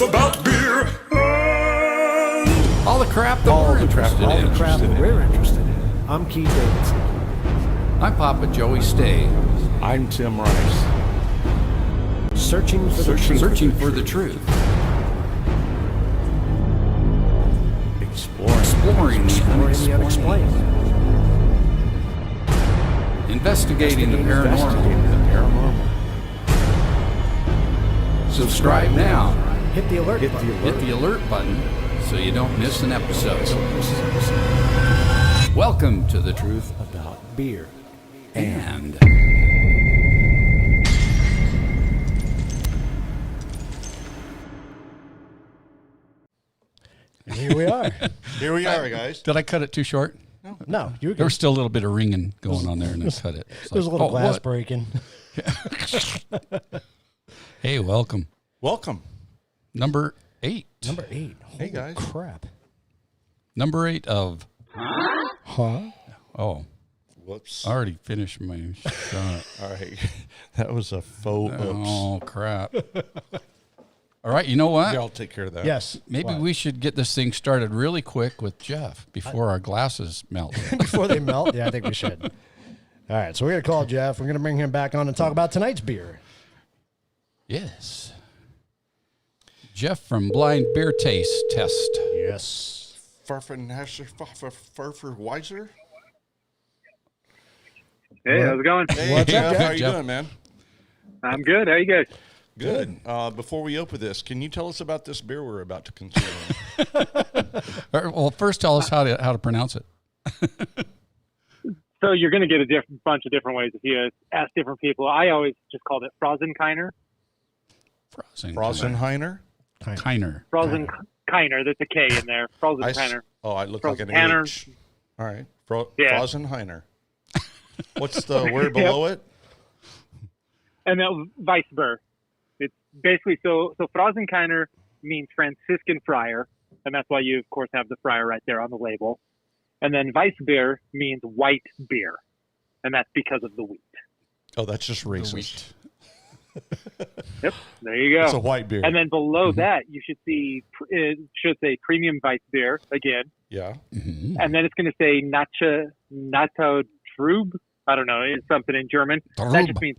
about beer. All the crap that we're interested All in. the crap that we're interested in. I'm Keith Davidson. I'm Papa Joey Stay. I'm Tim Rice. Searching for the truth. Searching for the truth. Exploring the unexplained. Investigating the paranormal. Subscribe now. Hit the alert button. Hit the alert button so you don't miss an episode. Welcome to The Truth About beer. and... And here we are. Here we are, guys. Did I cut it too short? No, you were There was still a little bit of ringing going on there, and I cut it. It's There's a like, little oh, glass what? breaking. Hey, welcome. Welcome. Number 8. Number 8. Hey, guys. Crap. Number 8 of... Huh? Oh, Whoops. I already finished my shot. All right. That was a faux oops. Oh, crap. All right, you know what? Here, I'll take care of that. Yes. Maybe What? we should get this thing started really quick with Jeff before our glasses melt. Before they melt? Yeah, I think we should. All right, so we're going to call Jeff. We're going to bring him back on and talk about tonight's beer. Yes. Jeff from Blind Beer Taste Test. Yes. Farfenhasher, Farferweiser. Hey, how's it going? Hey, What's up, Jeff? Jeff? How you Jeff? doing, man? I'm good. How you guys? Good. Before we open this, can you tell us about this beer we're about to consume? Well, first tell us how to pronounce it. So you're going to get a bunch of different ways if you ask different people. I always just called it Frozenkiner. Frozenheiner? Kiner. Frozenkiner. There's a K in there. Frozenkiner. I look like an Frozenheiner. H. All right. Yeah. Frozenheiner. What's the word below it? And then Weissbier. It's basically, so Frozenkiner means Franciscan friar. And that's why you, of course, have the friar right there on the label. And then Weissbier means white beer. And that's because of the wheat. Oh, that's just racist. Yep. There you go. It's a white beer. And then below that, you should see, it should say premium Weissbier again. Yeah. Mm-hmm. And then it's going to say Nato Trub. I don't know. It's something in German. That just means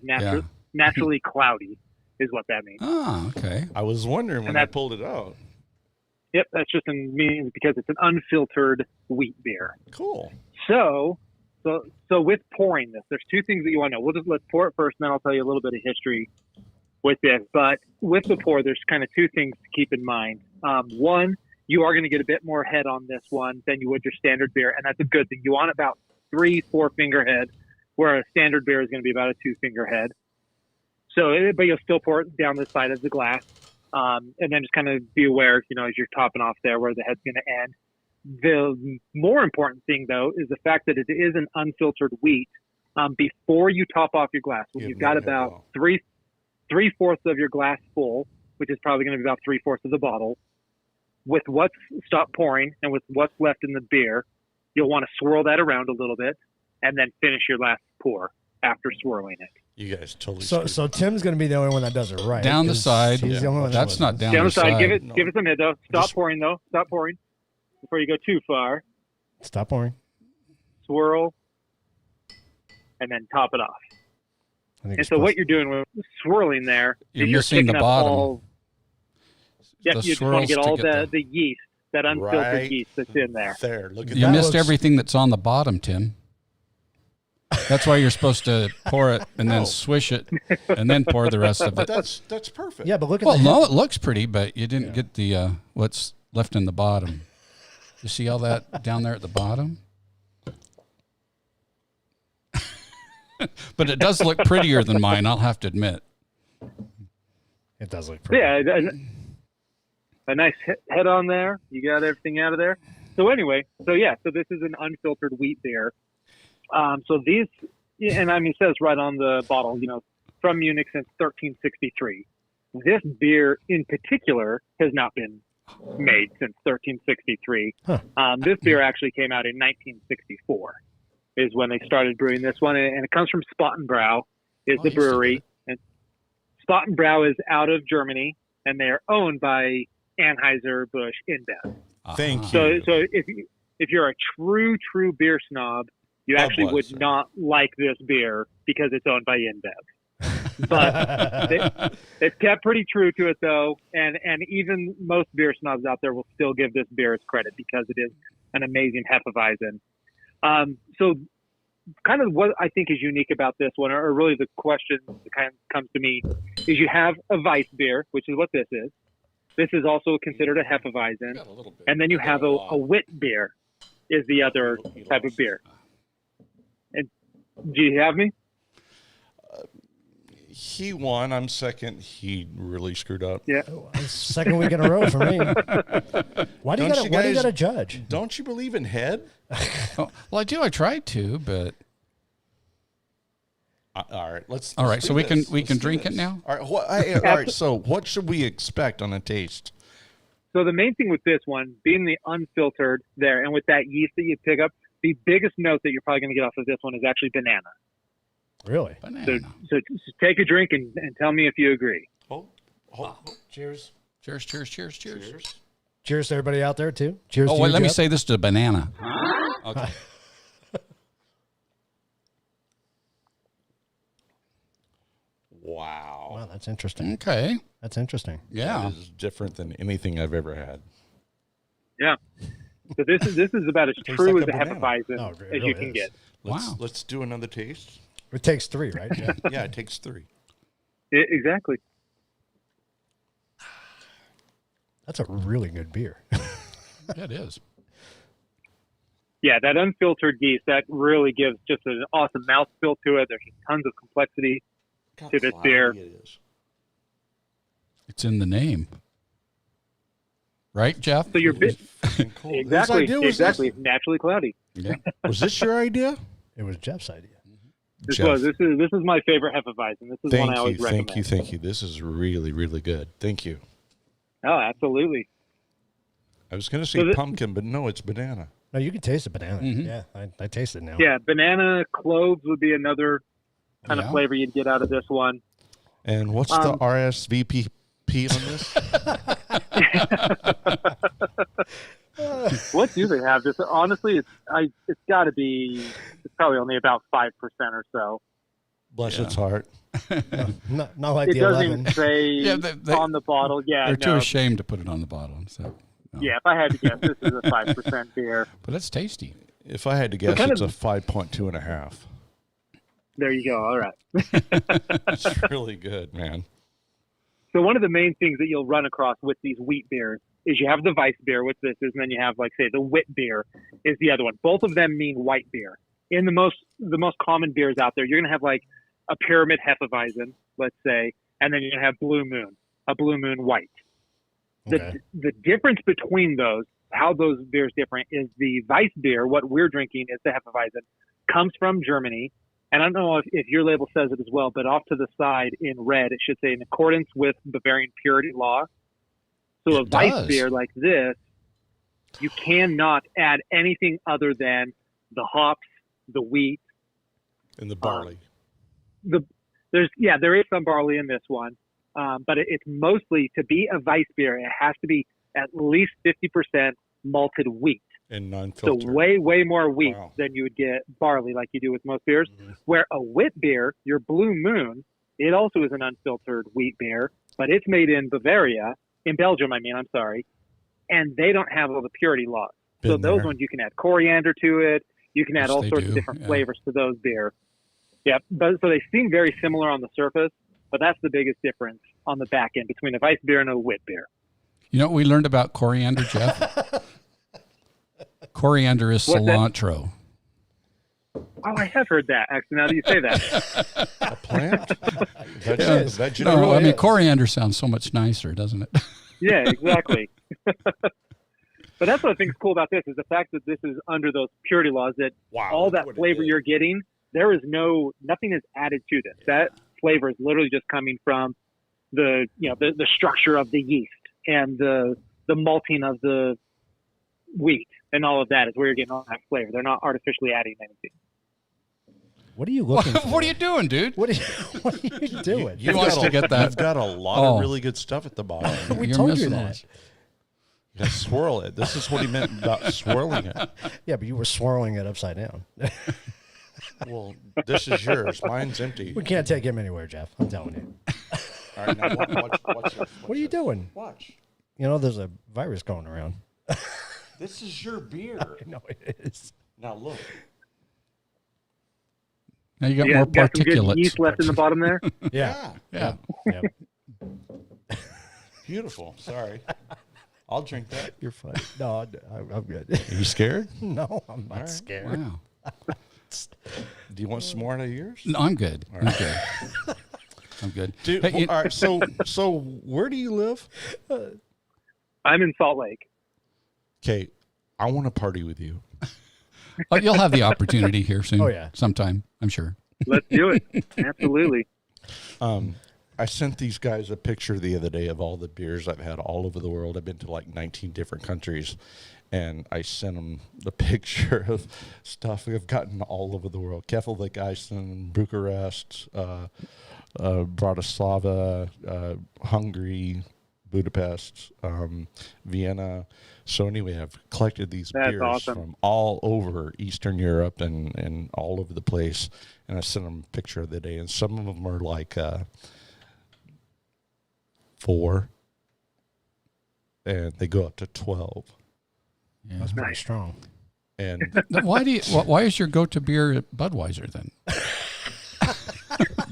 naturally cloudy is what that means. Oh, okay. I was wondering when And I that- pulled it out. Yep, that's just means because it's an unfiltered wheat beer. Cool. So with pouring this, there's two things that you want to know. Let's pour it first, and then I'll tell you a little bit of history with this. But with the pour, there's kind of two things to keep in mind. One, you are going to get a bit more head on this one than you would your standard beer, and that's a good thing. You want about 3-4 finger head, where a standard beer is going to be about a 2-finger head. But you'll still pour it down the side of the glass. And then just kind of be aware, as you're topping off there where the head's going to end. The more important thing, though, is the fact that it is an unfiltered wheat. Before you top off your glass, when you've got about three-fourths of your glass full, which is probably going to be about 3/4 of the bottle, with what's stopped pouring and with what's left in the beer, you'll want to swirl that around a little bit and then finish your last pour after swirling it. You guys totally So Tim's going to be the only one that does it right. Down the 'cause side. He's the only one That's not down Down the the side, side. give it some head, though. Stop pouring, though. Stop pouring before you go too far. Stop pouring. Swirl, and then top it off. I think And so what you're doing with swirling there You're is missing picking the up bottom. all. Yep, The you just want to get swirls all to get the yeast, that unfiltered Right yeast that's in there. There, look at You that. missed looks- everything that's on the bottom, Tim. That's why you're supposed to pour it and then swish it and then pour the rest of it. That's perfect. Yeah, but look at Well, the no, head. it looks pretty, but you didn't get the what's left in the bottom. You see all that down there at the bottom? But it does look prettier than mine, I'll have to admit. It does look pretty. Yeah, a nice head on there. You got everything out of there. So anyway, so this is an unfiltered wheat beer. So these, and I mean, it says right on the bottle, from Munich since 1363. This beer in particular has not been made since 1363. Huh. This beer actually came out in 1964 is when they started brewing this one. And it comes from Spottenbrau is the brewery. And Spottenbrau is out of Germany, and they are owned by Anheuser-Busch InBev. Thank So, you. so if you're a true beer snob, you actually would Budweiser. not like this beer because it's owned by InBev. But it's kept pretty true to it, though, and even most beer snobs out there will still give this beer its credit because it is an amazing Hefeweizen. So, kind of what I think is unique about this one, or really the question that kind of comes to me, is you have a Weiss beer, which is what this is. This is also considered a Hefeweizen, Got a little bit. and then you have a wit beer, is the other type of beer. And do you have me? He won. I'm second. He really screwed up. Yeah. Second week in a row for me. Why do you Don't gotta you guys- gotta judge? Don't you believe in head? Oh, well, I do. I tried to, but All right, let's. All right, let's so do we this. can Let's do drink it this. now? All right. All right. So, what should we expect on a taste? So the main thing with this one, being the unfiltered there, and with that yeast that you pick up, the biggest note that you're probably going to get off of this one is actually banana. Really? banana. So just take a drink and tell me if you agree. Oh, Cheers. Cheers, cheers, cheers, cheers. cheers. Cheers to everybody out there too. Cheers. Oh, to wait, you, let me Jeff. say this to banana. Okay. Wow. Wow, that's interesting. Okay. That's interesting. Yeah. This is different than anything I've ever had. Yeah. So this is about as Tastes true like as a a banana. Hefeweizen Oh, it as really you can is. get. Wow. Let's do another taste. It takes 3, right, Jeff? Yeah, it takes 3. Exactly. That's a really good beer. Yeah, it is. Yeah, that unfiltered yeast, that really gives just an awesome mouthfeel to it. There's just tons of complexity. Look To how this beer. cloudy it is. It's in the name. Right, Jeff? So you're bit Fucking cold. Whose exactly, idea was exactly, naturally cloudy. Yeah. This? Was this your idea? It was Jeff's idea. This Jeff, is my favorite Hefeweizen. This is one I always recommend. thank you. This is really, really good. Thank you. Oh, absolutely. I was going to say So the- pumpkin, but no, it's banana. No, you can taste the banana. Mhm. Yeah, I taste it now. Yeah, banana cloves would be another kind Yeah. of flavor you'd get out of this one. And what's the RSVP on this? What do they have? Just honestly, it's got to be. It's probably only about 5% or so. Bless Yeah. its heart. Not like It the doesn't 11. even say Yeah, they- on the bottle. Yeah, They're too no. ashamed to put it on the bottle. So, no. Yeah, if I had to guess, this is a 5% beer. But it's tasty. If I had to guess, kind it's of- a 5.2 and a half. There you go. All right. It's really good, man. So one of the main things that you'll run across with these wheat beers is you have the Weiss beer, which this is, and then you have, like, say, the wit beer is the other one. Both of them mean white beer. In the most common beers out there, you're going to have, like, a Pyramid Hefeweizen, let's say, and then you're going to have Blue Moon, a Blue Moon white. Okay. The difference between those, how those beers different, is the Weiss beer, what we're drinking is the Hefeweizen, comes from Germany. And I don't know if your label says it as well, but off to the side in red, it should say in accordance with Bavarian purity law. So a It Weiss does. beer like this, you cannot add anything other than the hops, the wheat. And the barley. There is some barley in this one, but it's mostly, to be a Weiss beer, it has to be at least 50% malted wheat. And So non-filtered. way more wheat Wow. than you would get barley like you do with most beers. Mm-hmm. Where a wit beer, your Blue Moon, it also is an unfiltered wheat beer, but it's made in Bavaria, in Belgium, I'm sorry, and they don't have all the purity laws. So Been those there. ones you can add coriander to it. You can add Yes, all they sorts do, of different yeah. flavors to those beer. Yeah, but so they seem very similar on the surface, but that's the biggest difference on the back end between a Weiss beer and a wit beer. You know what we learned about coriander, Jeff? Coriander is What's that? cilantro. Oh, I have heard that, actually, now that you say that. A plant? That No, really I mean, is. coriander sounds so much nicer, doesn't it? Yeah, exactly. But that's what I think is cool about this, is the fact that this is under those purity laws, that Wow, all look that what it flavor did. you're getting, nothing is added to this. That flavor is literally just coming from the structure of the yeast and the malting of the wheat and all of that is where you're getting all that flavor. They're not artificially adding anything. What are you looking for? What are you doing, dude? What are you doing? He wants to get that. You've got a lot Oh. of really good stuff at the bottom. We You're told you missing that. those. You gotta swirl it. This is what he meant about swirling it. Yeah, but you were swirling it upside down. Well, this is yours. Mine's empty. We can't take him anywhere, Jeff. I'm telling you. All right, now watch this. What are you doing? Watch. You know, there's a virus going around. This is your beer. No, it is. Now look. Now you got Yeah, more got some good particulates. yeast left in the bottom there. Yeah. Yeah. Yeah. Beautiful. Sorry. I'll drink that. You're funny. No, I'm good. Are you scared? No, I'm not right. scared. Wow. Do you want some more out of yours? No, I'm good. I'm good. I'm good. Dude, Hey, all right. So where do you live? I'm in Salt Lake. Okay, I want to party with you. oh, you'll have the opportunity here soon. Oh, yeah. Sometime, I'm sure. Let's do it. Absolutely. I sent these guys a picture the other day of all the beers I've had all over the world. I've been to like 19 different countries, and I sent them the picture of stuff I've gotten all over the world. Keflavik, Iceland, Bucharest, Bratislava, Hungary, Budapest, Vienna. So anyway, I've collected these That's beers awesome. from all over Eastern Europe and all over the place. And I sent them a picture of the day, and some of them are like 4, and they go up to 12. Yeah. That's pretty strong. And Why is your go-to beer Budweiser then?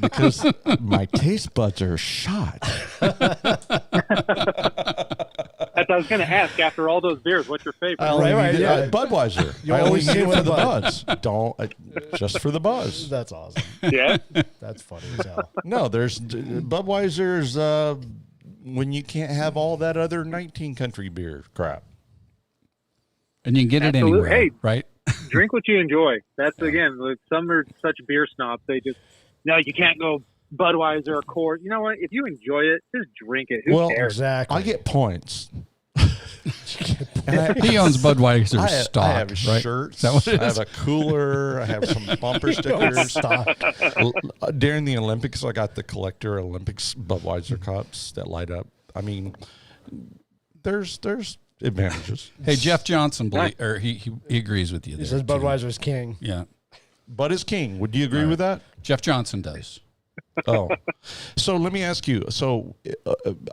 because my taste buds are shot. That's what I was going to ask. After all those beers, what's your favorite? Right, yeah. Budweiser. You I always only see get it with for the the bud. buzz. Don't just for the buzz. That's awesome. Yeah. That's funny as hell. No, there's Budweiser's when you can't have all that other 19 country beer crap. And you can get it Absolutely. anywhere, Hey. right? Drink what you enjoy. That's, again, like, some are such beer snobs. They just, no, you can't go Budweiser or Coors. You know what? If you enjoy it, just drink it. Who Well, cares? Exactly. I get points. And He owns Budweiser I stock, have right? shirts. Is that what it I is? have a cooler. I have some bumper stickers. Stop. During the Olympics, I got the collector Olympics Budweiser cups that light up. I mean, there's advantages. Hey, Jeff Johnson, he agrees with you. He there, says too. Budweiser's king. Yeah, Bud is king. Would you agree with that? Jeff Johnson does. Oh, so let me ask you. So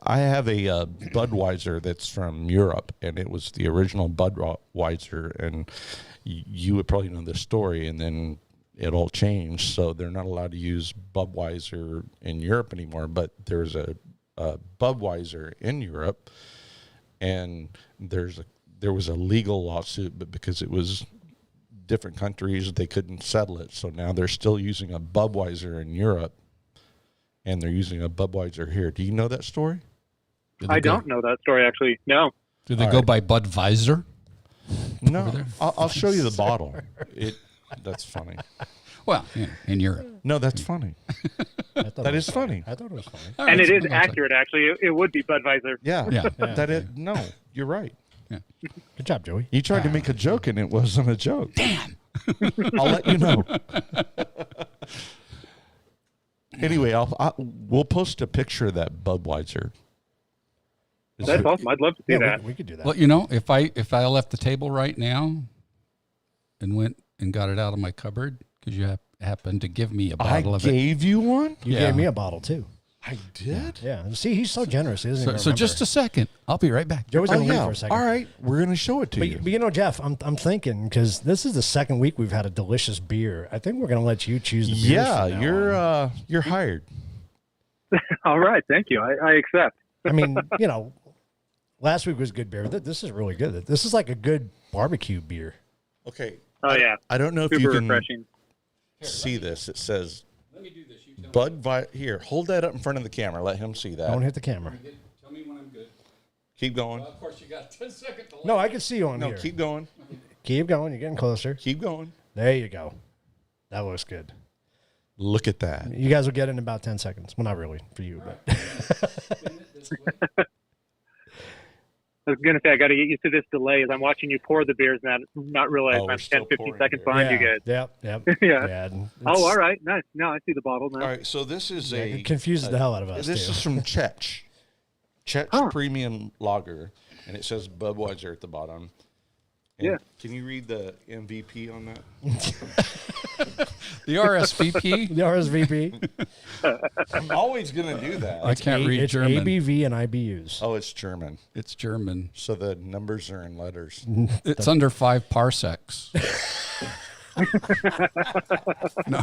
I have a Budweiser that's from Europe, and it was the original Budweiser, and you would probably know this story. And then it all changed, so they're not allowed to use Budweiser in Europe anymore. But there's a Budweiser in Europe, and there was a legal lawsuit, but because it was different countries, they couldn't settle it. So now they're still using a Budweiser in Europe, and they're using a Budweiser here. Do you know that story? I don't know that story, actually. No. Do they go by Budweiser? No. I'll show you the bottle. That's funny. Well, yeah, in Europe. No, that's funny. That is funny. I thought it was funny. All And right, it is so that's accurate, actually. It would be Budweiser. Yeah. Yeah. That is, no, you're right. Good job, Joey. You tried to make a joke, and it wasn't a joke. Damn. I'll let you know. Anyway, we'll post a picture of that Budweiser. That's awesome. I'd love to see Yeah, that. we could do that. Well, you know, if I left the table right now and went and got it out of my cupboard, because you happened to give me a I bottle of it. gave you one? You Yeah. gave me a bottle too. I did? Yeah. See, he's so generous. He doesn't even So just remember. a second. I'll be right back. Joey's Oh, gonna leave yeah. for a second. All right. We're going to show it to you. But you know, Jeff, I'm thinking because this is the second week we've had a delicious beer. I think we're gonna let you choose the beers. Yeah, from now on. you're hired. All right. Thank you. I accept. I mean, you know, last week was good beer. This is really good. This is like a good barbecue beer. Okay. Oh, yeah. I don't know if Super you can refreshing. see this. It says Let me do this. You Here, hold that up in front of the camera. Let him see that. Don't hit the camera. tell me when I'm good. Keep going. Of course, you got 10 seconds. No, I can see you on No, here. keep going. Keep going. You're getting closer. Keep going. There you go. That looks good. Look at that. You guys will get it in about 10 seconds. Well, not really for you, but I was going to say, I got to get used to this delay as I'm watching you pour the beers and not realize Oh, we're I'm still 10, 15 pouring seconds beer. behind you guys. Yep. Yeah. and Oh, it's- all right. Nice. Now I see the bottle now. All right, so this is It confuses the hell out of us. This too. is from Czech Huh. Premium Lager, and it says Budweiser at the bottom. And Yeah. Can you read the MVP on that? The RSVP. The RSVP. I'm always going to do that. I can't read It's German. ABV and IBUs. Oh, it's German. It's German. So the numbers are in letters. It's under 5 parsecs. No.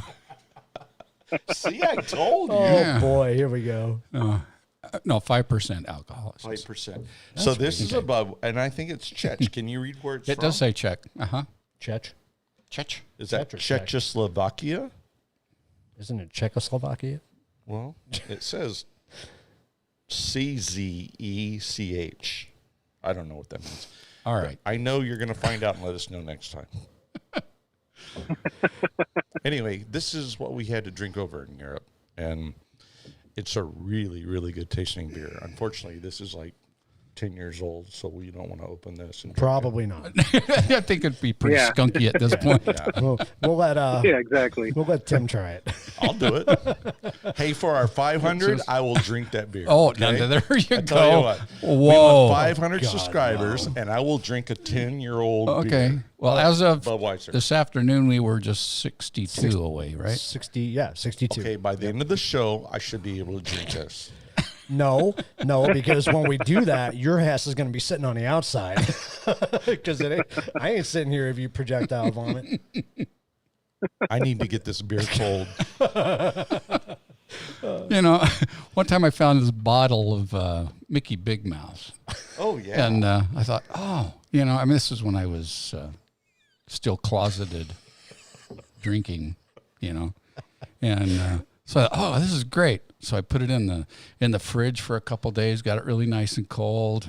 See, I told you. Oh Yeah. boy, here we go. No, 5% alcohol. It says. 5%. So this is above, and I think it's Czech. Can you read where it's It from? does say Czech. Czech. Czech. Is that Czech or Czech? Czechoslovakia? Isn't it Czechoslovakia? Well, it says CZECH. I don't know what that means. All right. I know you're going to find out and let us know next time. Anyway, this is what we had to drink over in Europe, and it's a really, really good tasting beer. Unfortunately, this is like 10 years old, so we don't want to open this. And drink Probably not. I think it'd be pretty Yeah. skunky at this point. We'll let Yeah, exactly. we'll let Tim try it. I'll do it. Hey, for our 500, I will drink that beer. Oh, okay? now there you I go. tell you what, we Whoa. want 500 God, subscribers, and I will drink a 10-year-old Okay. beer. Well, as of Budweiser. this afternoon, we were just 62 away, right? 62. Okay, by the end of the show, I should be able to drink this. No, because when we do that, your ass is going to be sitting on the outside. Because I ain't sitting here if you projectile vomit. I need to get this beer cold. You know, one time I found this bottle of Mickey Big Mouth. Oh, yeah. And I thought, I mean, this is when I was still closeted drinking, and so I thought, this is great. So I put it in the fridge for a couple days, got it really nice and cold,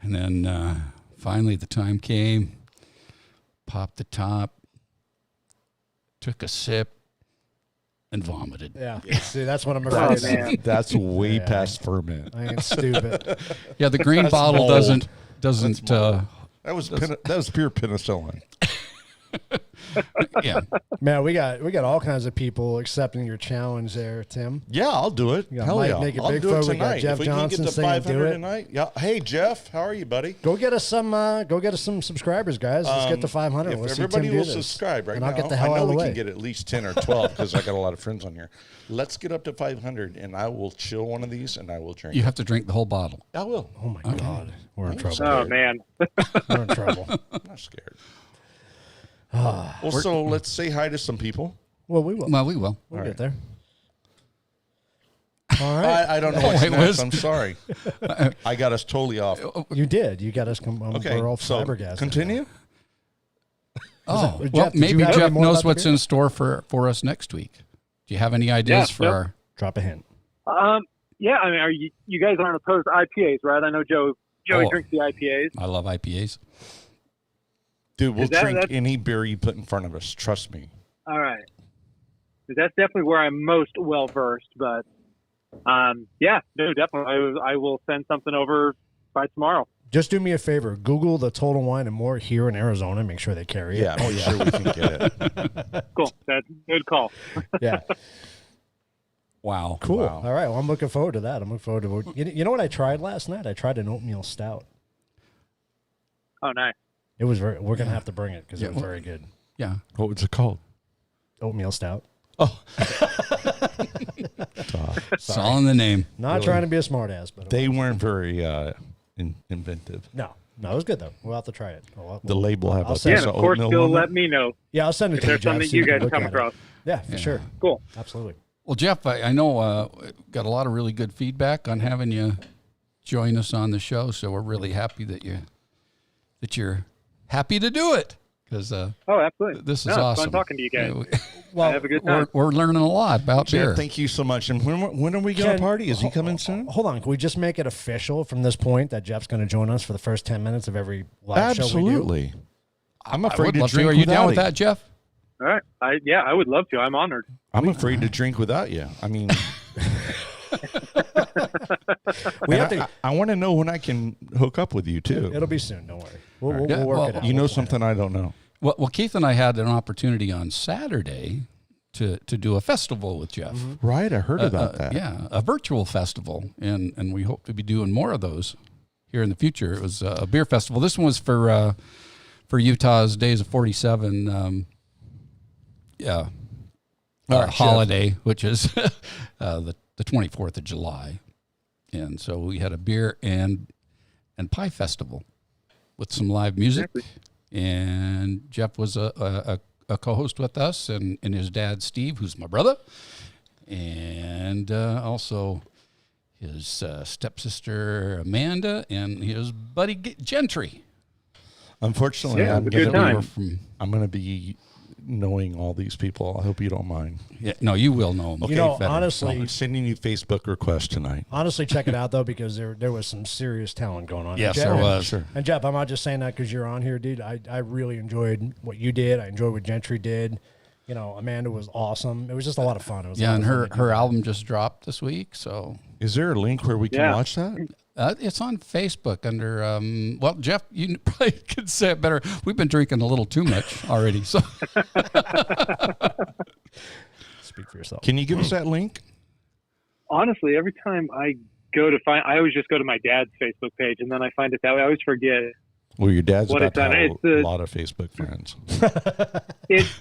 and then finally the time came, popped the top, took a sip, and vomited. Yeah. See, that's what I'm Oh, afraid of. man. That's way Yeah. past ferment. I ain't stupid. Yeah, the green That's bottle mold. doesn't. That was pure penicillin. Yeah. Man, we got all kinds of people accepting your challenge there, Tim. Yeah, I'll do it. We got Hell Mike yeah. Naked I'll do Bigfoot. it We got tonight. Jeff if we can Johnson get to saying do 500 it. tonight. Yeah. Hey, Jeff, how are you, buddy? Go get us some subscribers, guys. Let's get to 500. If Let's see everybody Tim do will this. subscribe right and now, I'll get the hell I out know of the we way. can get at least 10 or 12 because I got a lot of friends on here. Let's get up to 500, and I will chill one of these, and I will drink. You have to drink the whole bottle. I will. Oh my God, we're in trouble. Oh man. We're in trouble. I'm not scared. Well, so let's say hi to some people. Well, we will. Well, we will. We'll all get right. there. All right. I don't know what's wait, next. Wiz. I'm sorry. I got us totally off. You did. You got us. Okay, We're all so flabbergasted. continue. Jeff, Oh, well, did you maybe have any Jeff more knows about the what's beer? in store for us next week. Do you have any ideas Yeah, for yep. our? Drop a hint. Yeah. I mean, are you guys aren't opposed to IPAs, right? I know Joey Oh. drinks the IPAs. I love IPAs. Dude, we'll That- drink that's- any beer you put in front of us. Trust me. All right. 'Cause that's definitely where I'm most well versed, but yeah, no, definitely. I will send something over by tomorrow. Just do me a favor. Google the Total Wine and More here in Arizona. Make sure they carry it. Yeah, make sure we can get it. Cool. That's a good call. Yeah. Wow. Cool. Wow. All right. Well, I'm looking forward to that. I'm looking forward to You know what I tried last night? I tried an oatmeal stout. Oh, nice. It was very. We're gonna have to bring it because Yeah, it was well- very good. Yeah. What was it called? Oatmeal stout. It's all in the name. Not Really? trying to be a smartass, but They weren't very inventive. no, it was good though. We'll have to try it. The label have I'll a send piece Yeah, of and of course, oatmeal you'll on let it. me know Yeah, I'll send it if to you, there's Jeff. something so you can guys look come at it. across. Yeah, for sure. Cool. Absolutely. Well, Jeff, I know got a lot of really good feedback on having you join us on the show, so we're really happy that you're happy to do it because Oh, absolutely. this is No, it's awesome. fun talking to you guys. Well, Have a good time. We're learning a lot about Jeff, beer. thank you so much. And when are we going to Ken, party? Is he coming soon? Hold on. Can we just make it official from this point that Jeff's going to join us for the first 10 minutes of every live show we do? Absolutely. I'm I afraid would to love drink Are you without down with him. that, Jeff? All right. I would love to. I'm honored. I'm afraid to drink without you. I mean, We have and to. I want to know when I can hook up with you too. It'll be soon. Don't worry. We'll Yeah, work well, it out. You know We'll plan something I don't know. Well, Keith and I had an opportunity on Saturday to do a festival with Jeff. Right, I heard about that. Yeah, a virtual festival, and we hope to be doing more of those here in the future. It was a beer festival. This one was for Utah's Days of 47 holiday, which is the 24th of July. And so we had a beer and pie festival with some live music. And Jeff was a co-host with us, and his dad, Steve, who's my brother, and also his stepsister, Amanda, and his buddy, Gentry. Unfortunately, Yeah, I'm it was a good time. going to be knowing all these people. I hope you don't mind. Yeah, no, you will know him. You know, better. honestly, I'm sending you Facebook requests tonight. Honestly, check it out though, because there was some serious talent going on. Yes, Jeff, there was. Sure. And Jeff, I'm not just saying that because you're on here, dude. I really enjoyed what you did. I enjoyed what Gentry did. You know, Amanda was awesome. It was just a lot of fun. It was a Yeah, lot and of fun to do. her album just dropped this week, so Is there a link where we can Yeah. watch that? it's on Facebook under. Well, Jeff, you probably could say it better. We've been drinking a little too much already, so Speak for yourself. Can you give us that link? Honestly, every time I go to find, I always just go to my dad's Facebook page, and then I find it that way. I always forget. Well, your dad's What about to it's on. have It's a the- lot of Facebook friends.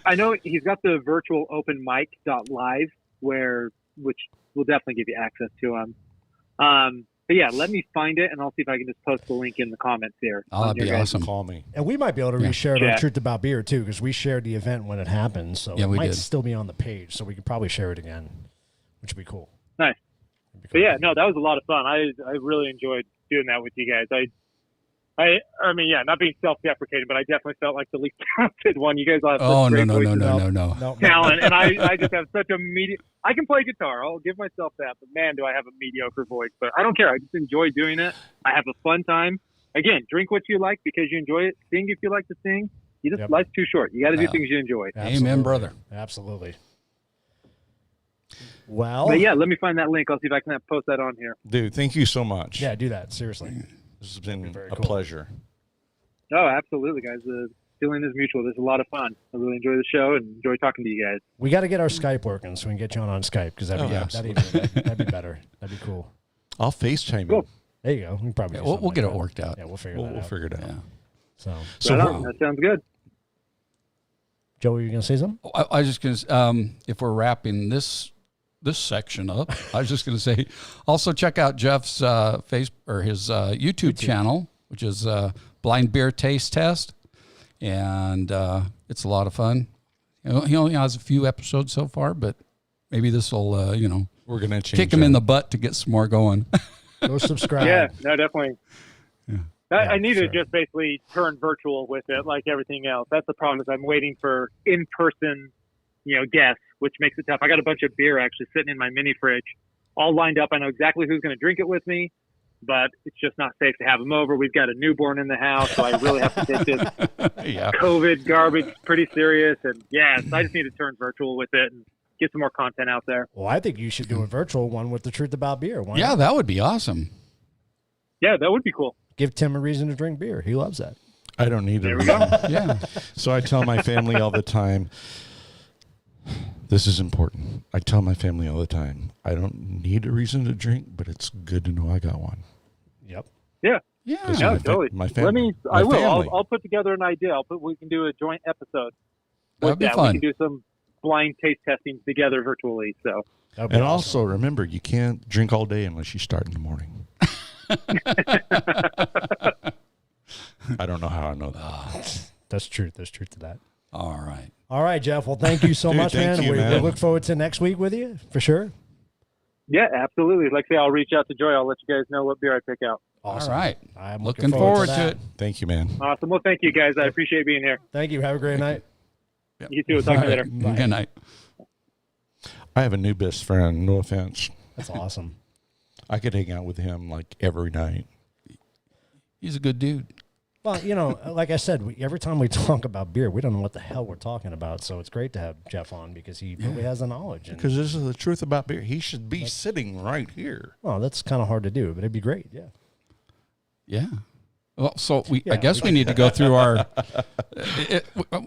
I know he's got the virtual open mic.live which will definitely give you access to him. But yeah, let me find it, and I'll see if I can just post the link in the comments here. Oh, that'd on be your guys' awesome. Call me. And we might be able to Yeah. reshare it on Yeah. Truth About Beer too, because we shared the event when it happened. So Yeah, it we might did. still be on the page, so we could probably share it again, which would be cool. Nice. That'd be But cool. yeah, no, that was a lot of fun. I really enjoyed doing that with you guys. I mean, yeah, not being self-deprecating, but I definitely felt like the least talented one. You guys all have such oh great no voices. No. talent, and I just have such a I can play guitar. I'll give myself that, but man, do I have a mediocre voice. But I don't care. I just enjoy doing it. I have a fun time. Again, drink what you like because you enjoy it. Sing if you like to sing. Yep. Life's too short. You got to do Yeah. things you enjoy. Amen, brother. Absolutely. Well, But yeah, let me find that link. I'll see if I can post that on here. Dude, thank you so much. yeah, do that seriously. This has been very a cool. pleasure. Oh, absolutely, guys. The feeling is mutual. This is a lot of fun. I really enjoy the show and enjoy talking to you guys. We got to get our Skype working so we can get you on Skype because that'd be better. That'd be cool. I'll FaceTime Cool. you. There you go. We can probably Yeah, do we'll something get like it that. worked out. Yeah, we'll figure We'll, that we'll out. figure it out. Yeah. So, So Right we're- on. That sounds good. Joe, were you gonna say something? I was just going to, if we're wrapping this section up, I was just going to say, also check out Jeff's his YouTube channel, which is Blind Beer Taste Test, and it's a lot of fun. You know, he only has a few episodes so far, but maybe this will we're going to change kick him in that. the butt to get some more going. Go subscribe. Yeah, no, definitely. Yeah. I need sure. to just basically turn virtual with it, like everything else. That's the problem. Is I'm waiting for in-person, guests, which makes it tough. I got a bunch of beer actually sitting in my mini fridge, all lined up. I know exactly who's going to drink it with me, but it's just not safe to have them over. We've got a newborn in the house, so I really have to take this Yeah. COVID garbage pretty serious. And yeah, so I just need to turn virtual with it and get some more content out there. Well, I think you should do a virtual one with the Truth About Beer. Why Yeah, not? that would be awesome. Yeah, that would be cool. Give Tim a reason to drink beer. He loves that. I don't need There a we go. reason. Yeah. So I tell my family all the time, this is important. I tell my family all the time, I don't need a reason to drink, but it's good to know I got one. Yep. Yeah. Yeah. This No, my fa- totally. my Let family. me. My I will. family. I'll put together an idea. We can do a joint episode. That'd With be that. fun. We can do some blind taste testing together virtually. So That'd be And awesome. also remember, you can't drink all day unless you start in the morning. I don't know how I know that. That's truth. There's truth to that. All right. All right, Jeff. Well, thank you so Dude, much, thank man. you, We man. look forward to next week with you for sure. yeah, absolutely. Like I say, I'll reach out to Joy. I'll let you guys know what beer I pick out. Awesome. All right. I'm Looking forward to that. it. Thank you, man. Awesome. Well, thank you guys. I appreciate being here. Thank you. Have a great night. You too. We'll talk to you later. Bye. Good night. I have a new best friend. No offense. That's awesome. I could hang out with him like every night. He's a good dude. Well, like I said, every time we talk about beer, we don't know what the hell we're talking about. So it's great to have Jeff on because he really has the knowledge. And, Because this is the truth about beer. He should be sitting right here. well, that's kind of hard to do, but it'd be great. Yeah. Yeah. Well, so I Yeah, guess we need to go through our.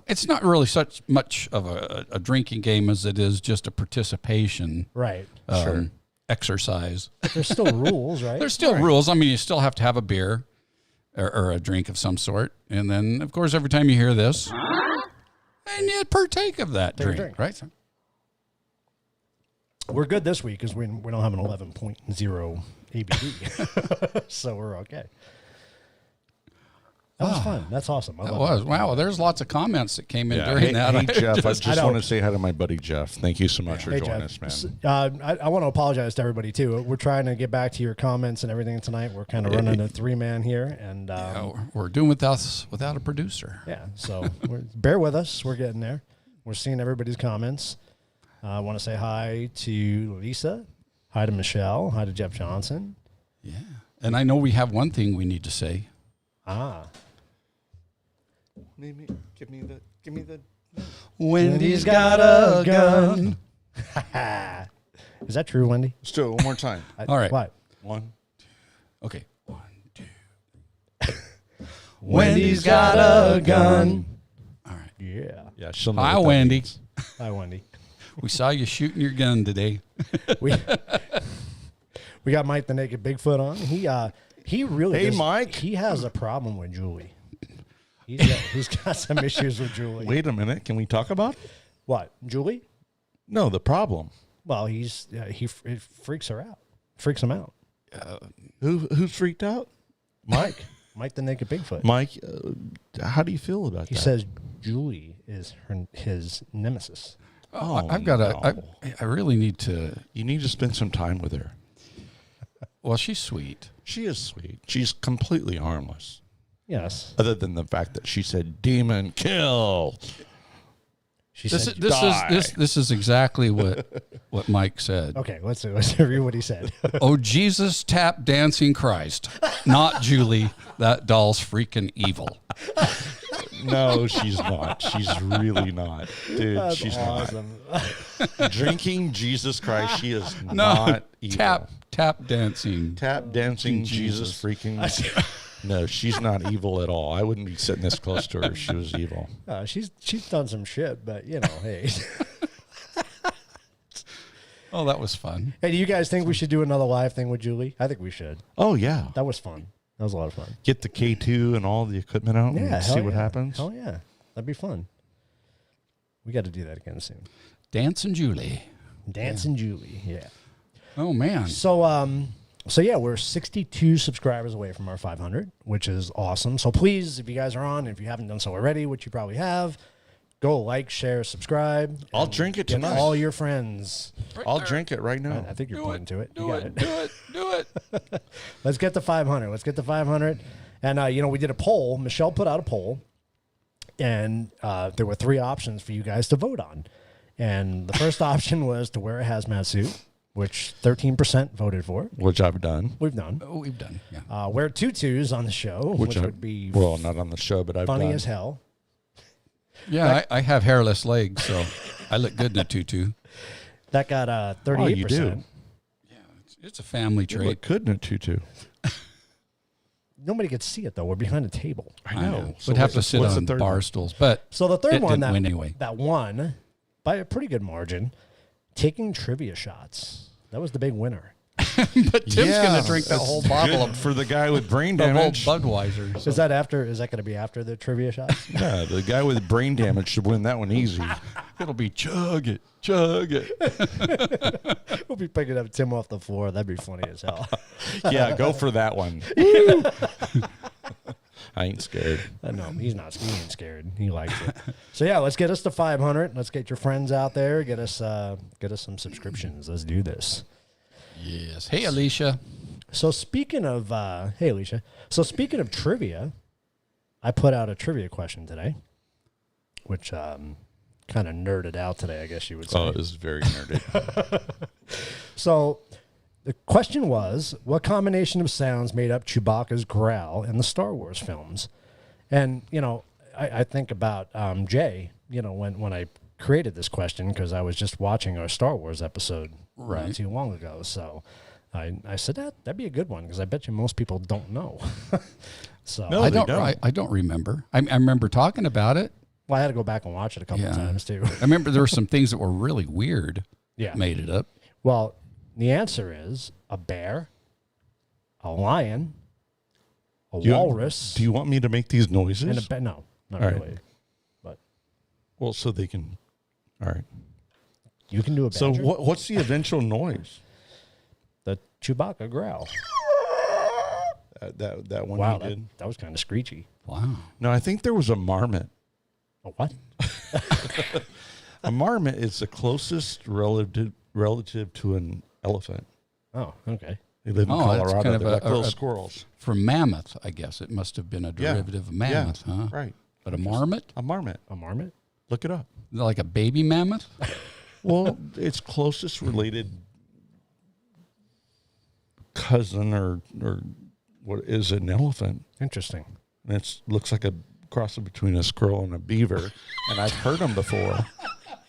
It's not really such much of a drinking game as it is just a participation Right. Sure. exercise. There's still rules, right? There's still rules. I mean, you still have to have a beer. or a drink of some sort. And then, of course, every time you hear this, and you partake of that Take a drink, drink. right? We're good this week because we don't have an 11.0 ABV. So we're okay. That was fun. That's awesome. I That love was. Wow, there's lots of comments that came in Yeah. during Hey, that. hey, Jeff, I just I know. want to say hi to my buddy Jeff. Thank you so much for Hey, joining Jeff. us, man. I want to apologize to everybody too. We're trying to get back to your comments and everything tonight. We're kind of running a 3-man here, and We're doing without a producer. yeah. So bear with us. We're getting there. We're seeing everybody's comments. I want to say hi to Lisa, hi to Michelle, hi to Jeff Johnson. Yeah. And I know we have one thing we need to say. Give me the. Wendy's got a gun. Is that true, Wendy? Still, one more time. All right. What? One. Okay. 1, 2. Wendy's got a gun. All right. Yeah. Yeah, she'll know Hi, what that Wendy. means. Hi, Wendy. We saw you shooting your gun today. We got Mike the Naked Bigfoot on. He really Hey, does- Mike. He has a problem with Julie. He's got some issues with Julie. Wait a minute. Can we talk about it? What, Julie? No, the problem. Well, he freaks her out. Freaks him out. Who's freaked out? Mike. Mike the Naked Bigfoot. Mike, how do you feel about He that? says Julie is his nemesis. Oh, I've got no. I really need to. You need to spend some time with her. Well, she's sweet. She is sweet. She's completely harmless, Yes. other than the fact that she said "demon kill." She This said, this is exactly what Mike said. okay, let's read what he said. Oh, Jesus, tap dancing Christ, not Julie. That doll's freaking evil. No, she's not. She's really not, dude. That's she's awesome. not. Drinking Jesus Christ, she is No, not evil. tap dancing. Tap dancing Jesus freaking. No, she's not evil at all. I wouldn't be sitting this close to her if she was evil. She's done some shit, but hey. Oh, that was fun. Hey, do you guys think we should do another live thing with Julie? I think we should. Oh yeah, That was fun. That was a lot of fun. get the K2 and all the equipment out Yeah, and see hell what yeah. happens. Hell yeah, that'd be fun. We got to do that again soon. Dancing Julie. Dancing Julie, yeah. Oh man. So yeah, we're 62 subscribers away from our 500, which is awesome. So please, if you guys are on, if you haven't done so already, which you probably have, go like, share, subscribe. I'll and drink it get tonight. all your friends. I'll drink it right now. I think you're Do pointing it. to it. You Do got it. it. Do it. Let's get to 500. Let's get to 500. And, we did a poll. Michelle put out a poll. And there were 3 options for you guys to vote on. And the first option was to wear a hazmat suit, which 13% voted for. Which I've done. We've done. Oh, we've done. Yeah. Wear tutus on the show, which would be well, not on the show, but I've funny done. as hell. Yeah, I have hairless legs, so I look good in a tutu. That got 38%. Oh, you do. It's a family You trait. look good in a tutu. Nobody could see it, though. We're behind a table. I know. Would have to sit what's the on third bar one? stools, but So the third It one didn't win anyway. that won by a pretty good margin, taking trivia shots. That was the big winner. but Tim's Yeah, gonna drink that that's whole bottle good of for the guy with brain the whole damage. Budweiser. So. Is that going to be after the trivia shots? Yeah, the guy with brain damage should win that one easy. It'll be chug it, chug it. We'll be picking up Tim off the floor. That'd be funny as hell. Yeah, go for that one. I ain't scared. No, he's not. He ain't scared. He likes it. So yeah, let's get us to 500. Let's get your friends out there. Get us some subscriptions. Let's do this. Yes. Hey, Alicia. So speaking of, hey Alicia. So speaking of trivia, I put out a trivia question today, which kind of nerded out today, I guess you would say. Oh, it was very nerdy. So the question was, what combination of sounds made up Chewbacca's growl in the Star Wars films? And, I think about Jay, when I created this question, because I was just watching our Star Wars episode not too long ago. So I said that'd be a good one, because I bet you most people don't know. So No. I they don't. don't. I don't remember. I remember talking about it. well, I had to go back and watch it a couple of times too. I remember there were some things that were really weird. Yeah. Made it up. Well, the answer is a bear, a lion, a You- walrus, Do you want me to make these noises? and a no, not All right. really. But Well, so they can. All right. you can do a So badger. what's the eventual noise? The Chewbacca growl. That one Wow, you did? that was kind of screechy. Wow. No, I think there was a marmot. A what? A marmot is the closest relative to an elephant. Oh, okay. They live in Oh, that's Colorado. kind of They're like a- little a- squirrels. From mammoth, I guess it must have been a derivative of mammoth, huh? Right. But a marmot, A marmot. A marmot? Look it up. like a baby mammoth. Well, its closest related cousin or what is an elephant. Interesting. And it looks like a cross between a squirrel and a beaver. And I've heard them before.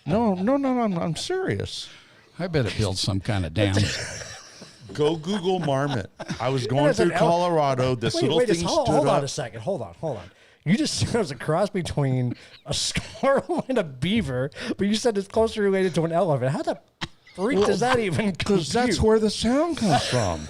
No, I'm serious. I bet it builds some kind of dam. Go Google marmot. I was going There's an through ele- Colorado. This little Wait, thing hold stood on up. a second. Hold on. You just said it was a cross between a squirrel and a beaver, but you said it's closely related to an elephant. How the freak does that even Because compute? that's where the sound comes from.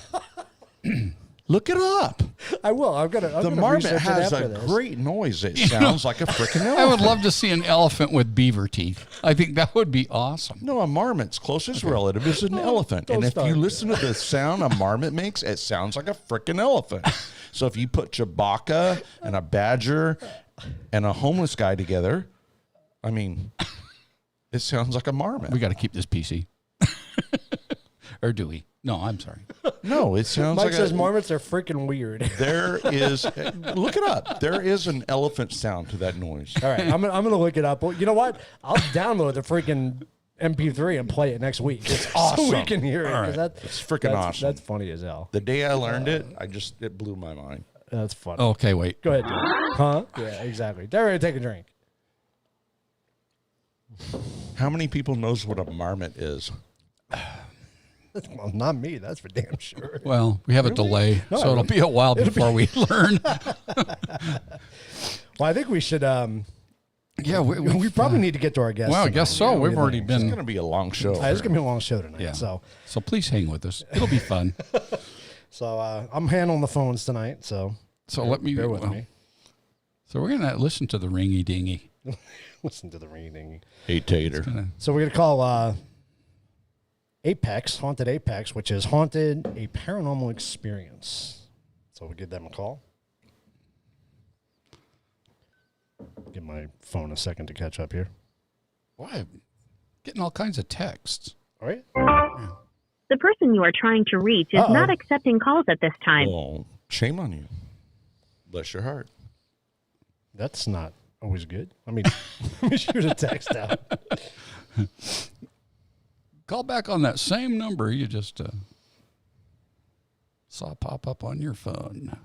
Look it up. I will. I'm gonna. The marmot has a this. great noise. It sounds like a freaking elephant. I would love to see an elephant with beaver teeth. I think that would be awesome. No, a marmot's closest relative is an elephant. don't And if start. you listen to the sound a marmot makes, it sounds like a freaking elephant. So if you put Chewbacca and a badger and a homeless guy together, I mean, it sounds like a marmot. We got to keep this PC. Or do we? No, I'm sorry. No, it sounds Mike like says a, marmots are freaking weird. there is, look it up. There is an elephant sound to that noise. All right, I'm gonna look it up. Well, you know what? I'll download the freaking MP3 and play it next week. It's awesome. So we can hear it. All 'cause right. that- It's freaking that's- awesome. That's funny as hell. The day I learned it, it blew my mind. That's funny. Okay, wait. Go ahead, Joe. Huh? Yeah, exactly. They're ready to take a drink. How many people knows what a marmot is? Well, not me. That's for damn sure. Well, we have a delay, No, so it'll be a while before we learn. Well, I think we should. Yeah, We probably need to get to our guests. Well, I tonight. guess so. Yeah, We've already It's been. going to be a long show. It's gonna be a long show tonight. Yeah. So Please hang with us. It'll be fun. I'm handling the phones tonight. So So let me. bear with well, me. So we're gonna listen to the ringy dingy. Listen to the ringing. Hey, Tater. So we're gonna call Apex, Haunted Apex, which is Haunted a Paranormal Experience. So we'll give them a call. Give my phone a second to catch up here. Why? Getting all kinds of texts. All right. The person you are trying to reach is Uh-oh. not accepting calls at this time. Well, shame on you. Bless your heart. That's not always good. Let me shoot a text out. Call back on that same number you just saw pop up on your phone.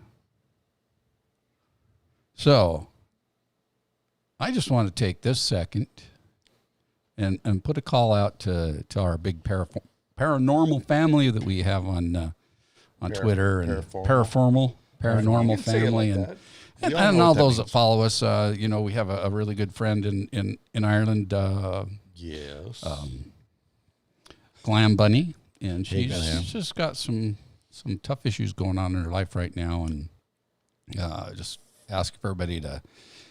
So, I just want to take this second and put a call out to our big paranormal family that we have on Twitter and paranormal You can say it family like and. that. We And know all what that those that means. follow us, we have a really good friend in Ireland, Yes. Glam Bunny, and she's Glam. just got some tough issues going on in her life right now, and just ask for everybody to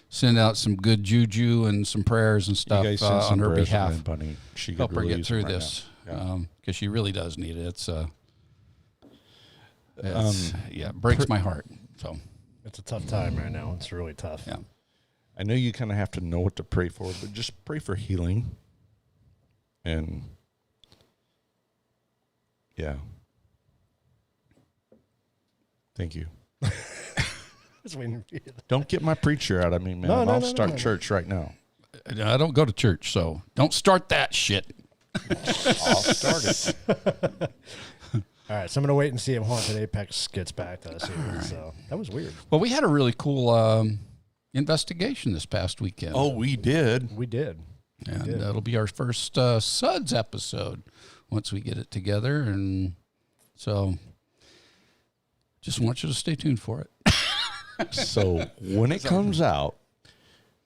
send out some good juju and some prayers and you stuff guys send on some her prayers to behalf. Glenn Bunny. She Help could her really get use through them right this now. because she really does need it. It's Um, it breaks my heart. So It's a tough time right now. It's really tough. yeah. I know you kind of have to know what to pray for, but just pray for healing. And yeah. Thank you. Just waiting for you. Don't get my preacher out of me, man. No, no, I'll no, start no. church right now. I don't go to church, so don't start that shit. I'll start it. All right, so I'm gonna wait and see if Haunted Apex gets back to us here. So that was weird. Well, we had a really cool investigation this past weekend. Oh, we did. We did. and did. that'll be our first Suds episode once we get it together. And so just want you to stay tuned for it. So when it comes out,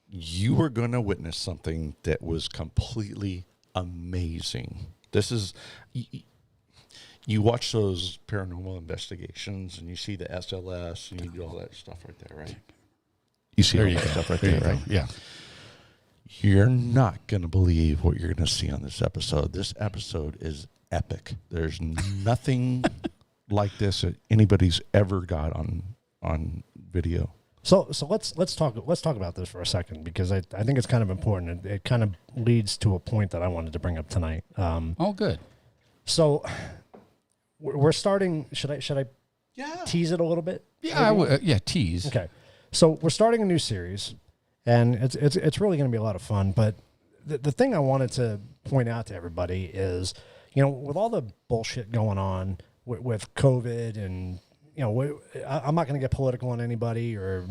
you are going to witness something that was completely amazing. This is, You watch those paranormal investigations, and you see the SLS, and you do all that stuff right there, right? You see all that stuff right there, right? Yeah. You're not going to believe what you're going to see on this episode. This episode is epic. There's nothing like this that anybody's ever got on video. So let's talk about this for a second, because I think it's kind of important. It kind of leads to a point that I wanted to bring up tonight. Good. So we're starting. Should I tease it a little bit? Yeah, tease. Okay. So we're starting a new series, and it's really going to be a lot of fun. But the thing I wanted to point out to everybody is, with all the bullshit going on with COVID, and I'm not going to get political on anybody or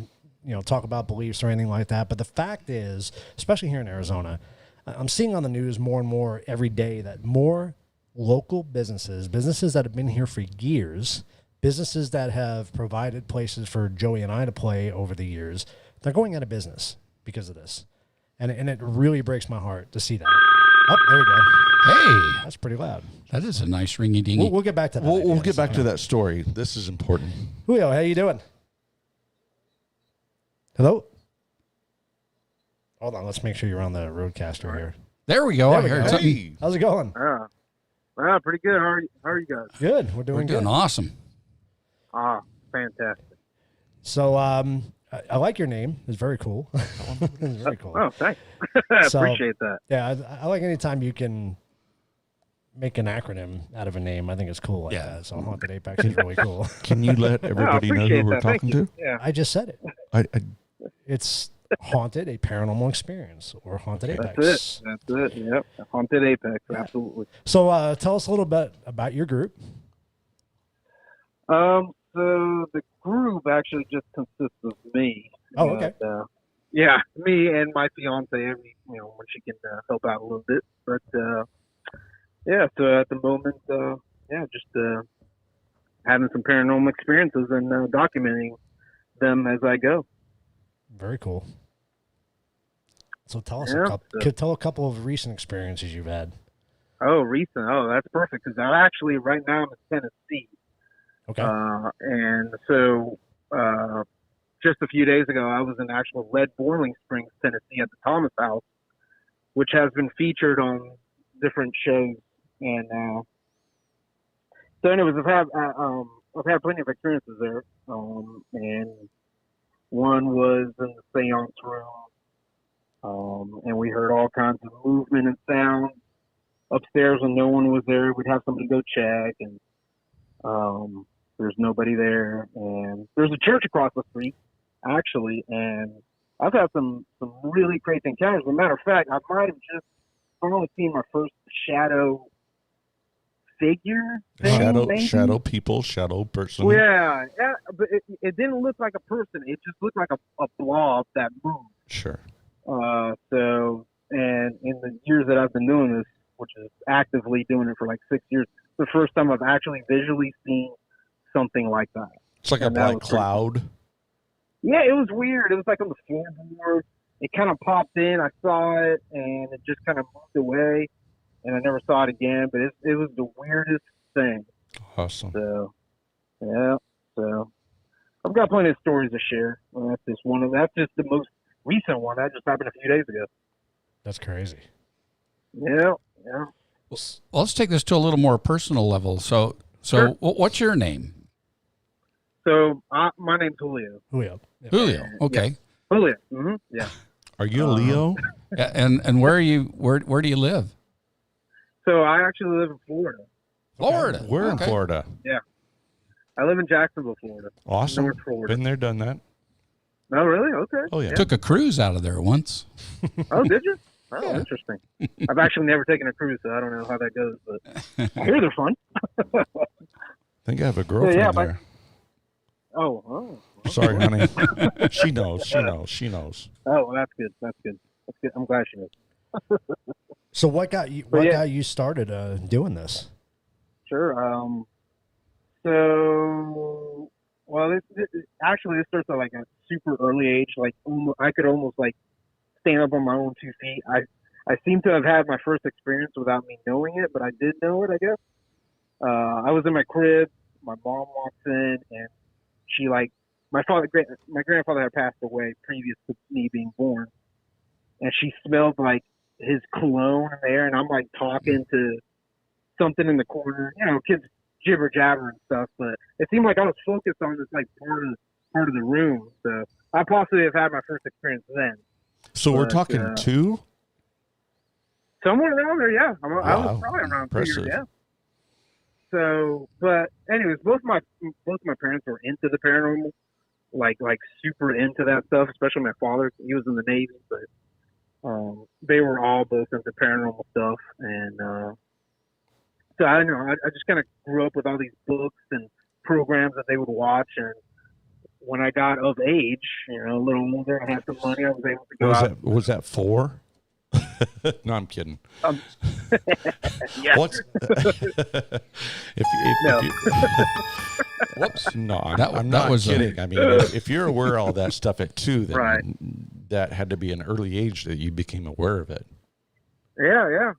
talk about beliefs or anything like that. But the fact is, especially here in Arizona, I'm seeing on the news more and more every day that more local businesses that have been here for years, businesses that have provided places for Joey and I to play over the years, they're going out of business because of this. And it really breaks my heart to see that. Oh, there we go. Hey, That's pretty loud. that is a nice ringy dingy. We'll get back to that. We'll get back to that story. This is important. Julio, how you doing? Hello? Hold on, let's make sure you're on the Roadcaster here. There we go. There I we heard go. something. Hey, How's it going? Pretty good. How are you guys? Good. We're We're doing doing good. awesome. Fantastic. So I like your name. It's very cool. It's very cool. Oh, thanks. So- Appreciate that. Yeah, I like anytime you can make an acronym out of a name. I think it's cool like Yeah. that. So Haunted Apex is really cool. can you let everybody know who appreciate we're that. Thank talking you. to? Yeah. I just said it. I It's Haunted, a paranormal experience, or Haunted Apex. That's it. Yep. Haunted Apex. Absolutely. So tell us a little bit about your group. So the group actually just consists of me. Oh, okay. And, yeah, me and my fiance. Every when she can help out a little bit. But yeah. So at the moment, just having some paranormal experiences and documenting them as I go. Very cool. So tell us Yeah. tell a couple of recent experiences you've had. Oh, recent. Oh, that's perfect because I'm actually right now I'm in Tennessee. Okay. And so just a few days ago, I was in actual Lead Boiling Springs, Tennessee at the Thomas House, which has been featured on different shows. And so anyways, I've had plenty of experiences there. And one was in the seance room. And we heard all kinds of movement and sound upstairs when no one was there. We'd have somebody go check, and there's nobody there. And there's a church across the street, actually, and I've had some really crazy encounters. As a matter of fact, I might have just finally seen my first shadow figure thing, shadow people, shadow person. Well, yeah, but it didn't look like a person. It just looked like a blob that moved. Sure. So, and in the years that I've been doing this, which is actively doing it for like 6 years, the first time I've actually visually seen something like that. It's like a And that black was pretty cloud. Yeah, it was weird. It was like on the floorboard. It kind of popped in. I saw it, and it just kind of moved away, and I never saw it again. But it was the weirdest thing. Awesome. So, yeah. So, I've got plenty of stories to share. Well, that's just the most recent one. That just happened a few days ago. That's crazy. Yeah. Well, let's take this to a little more personal level. So Sure. what's your name? So, my name's Julio. Julio. Yeah. Julio. Okay. Julio. Mm-hmm. Yeah. Are you a Leo? And where are you? Where do you live? So, I actually live in Florida. Florida. We're in Okay. Florida. I live in Jacksonville, Florida. Awesome. North Florida. Been there, done that. Oh, really? Okay. Oh, yeah. Took a cruise out of there once. Oh, did you? Oh, Yeah. interesting. I've actually never taken a cruise, so I don't know how that goes, but I hear they're fun. I think I have a girlfriend yeah, but- there. Oh. Sorry, honey. She knows. Oh, well, that's good. That's good. I'm glad she knows. So what got you? But What yeah. got you started doing this? Sure. So, well, this starts at like a super early age. Like I could almost like stand up on my own 2 feet. I seem to have had my first experience without me knowing it, but I did know it, I guess. I was in my crib. My mom walks in, and she my grandfather had passed away previous to me being born, and she smelled like his cologne in there, and I'm like talking to something in the corner, kids jibber jabber and stuff, but it seemed like I was focused on this like part of the room. So I possibly have had my first experience then. So we're talking 2? Somewhere around there, yeah. I Wow. was probably around Impressive. 2 years, yeah. So, but anyways, both my parents were into the paranormal, like super into that stuff. Especially my father, he was in the Navy, but they were all both into paranormal stuff, and so I don't know. I just kind of grew up with all these books and programs that they would watch, and when I got of age, a little older, and had some money, I was able to go out. Was that 4? No, I'm kidding. Yeah. What's No. Whoops. No, I'm That not was kidding. I mean, if you're aware of all that stuff at 2, then Right. that had to be an early age that you became aware of it. Yeah.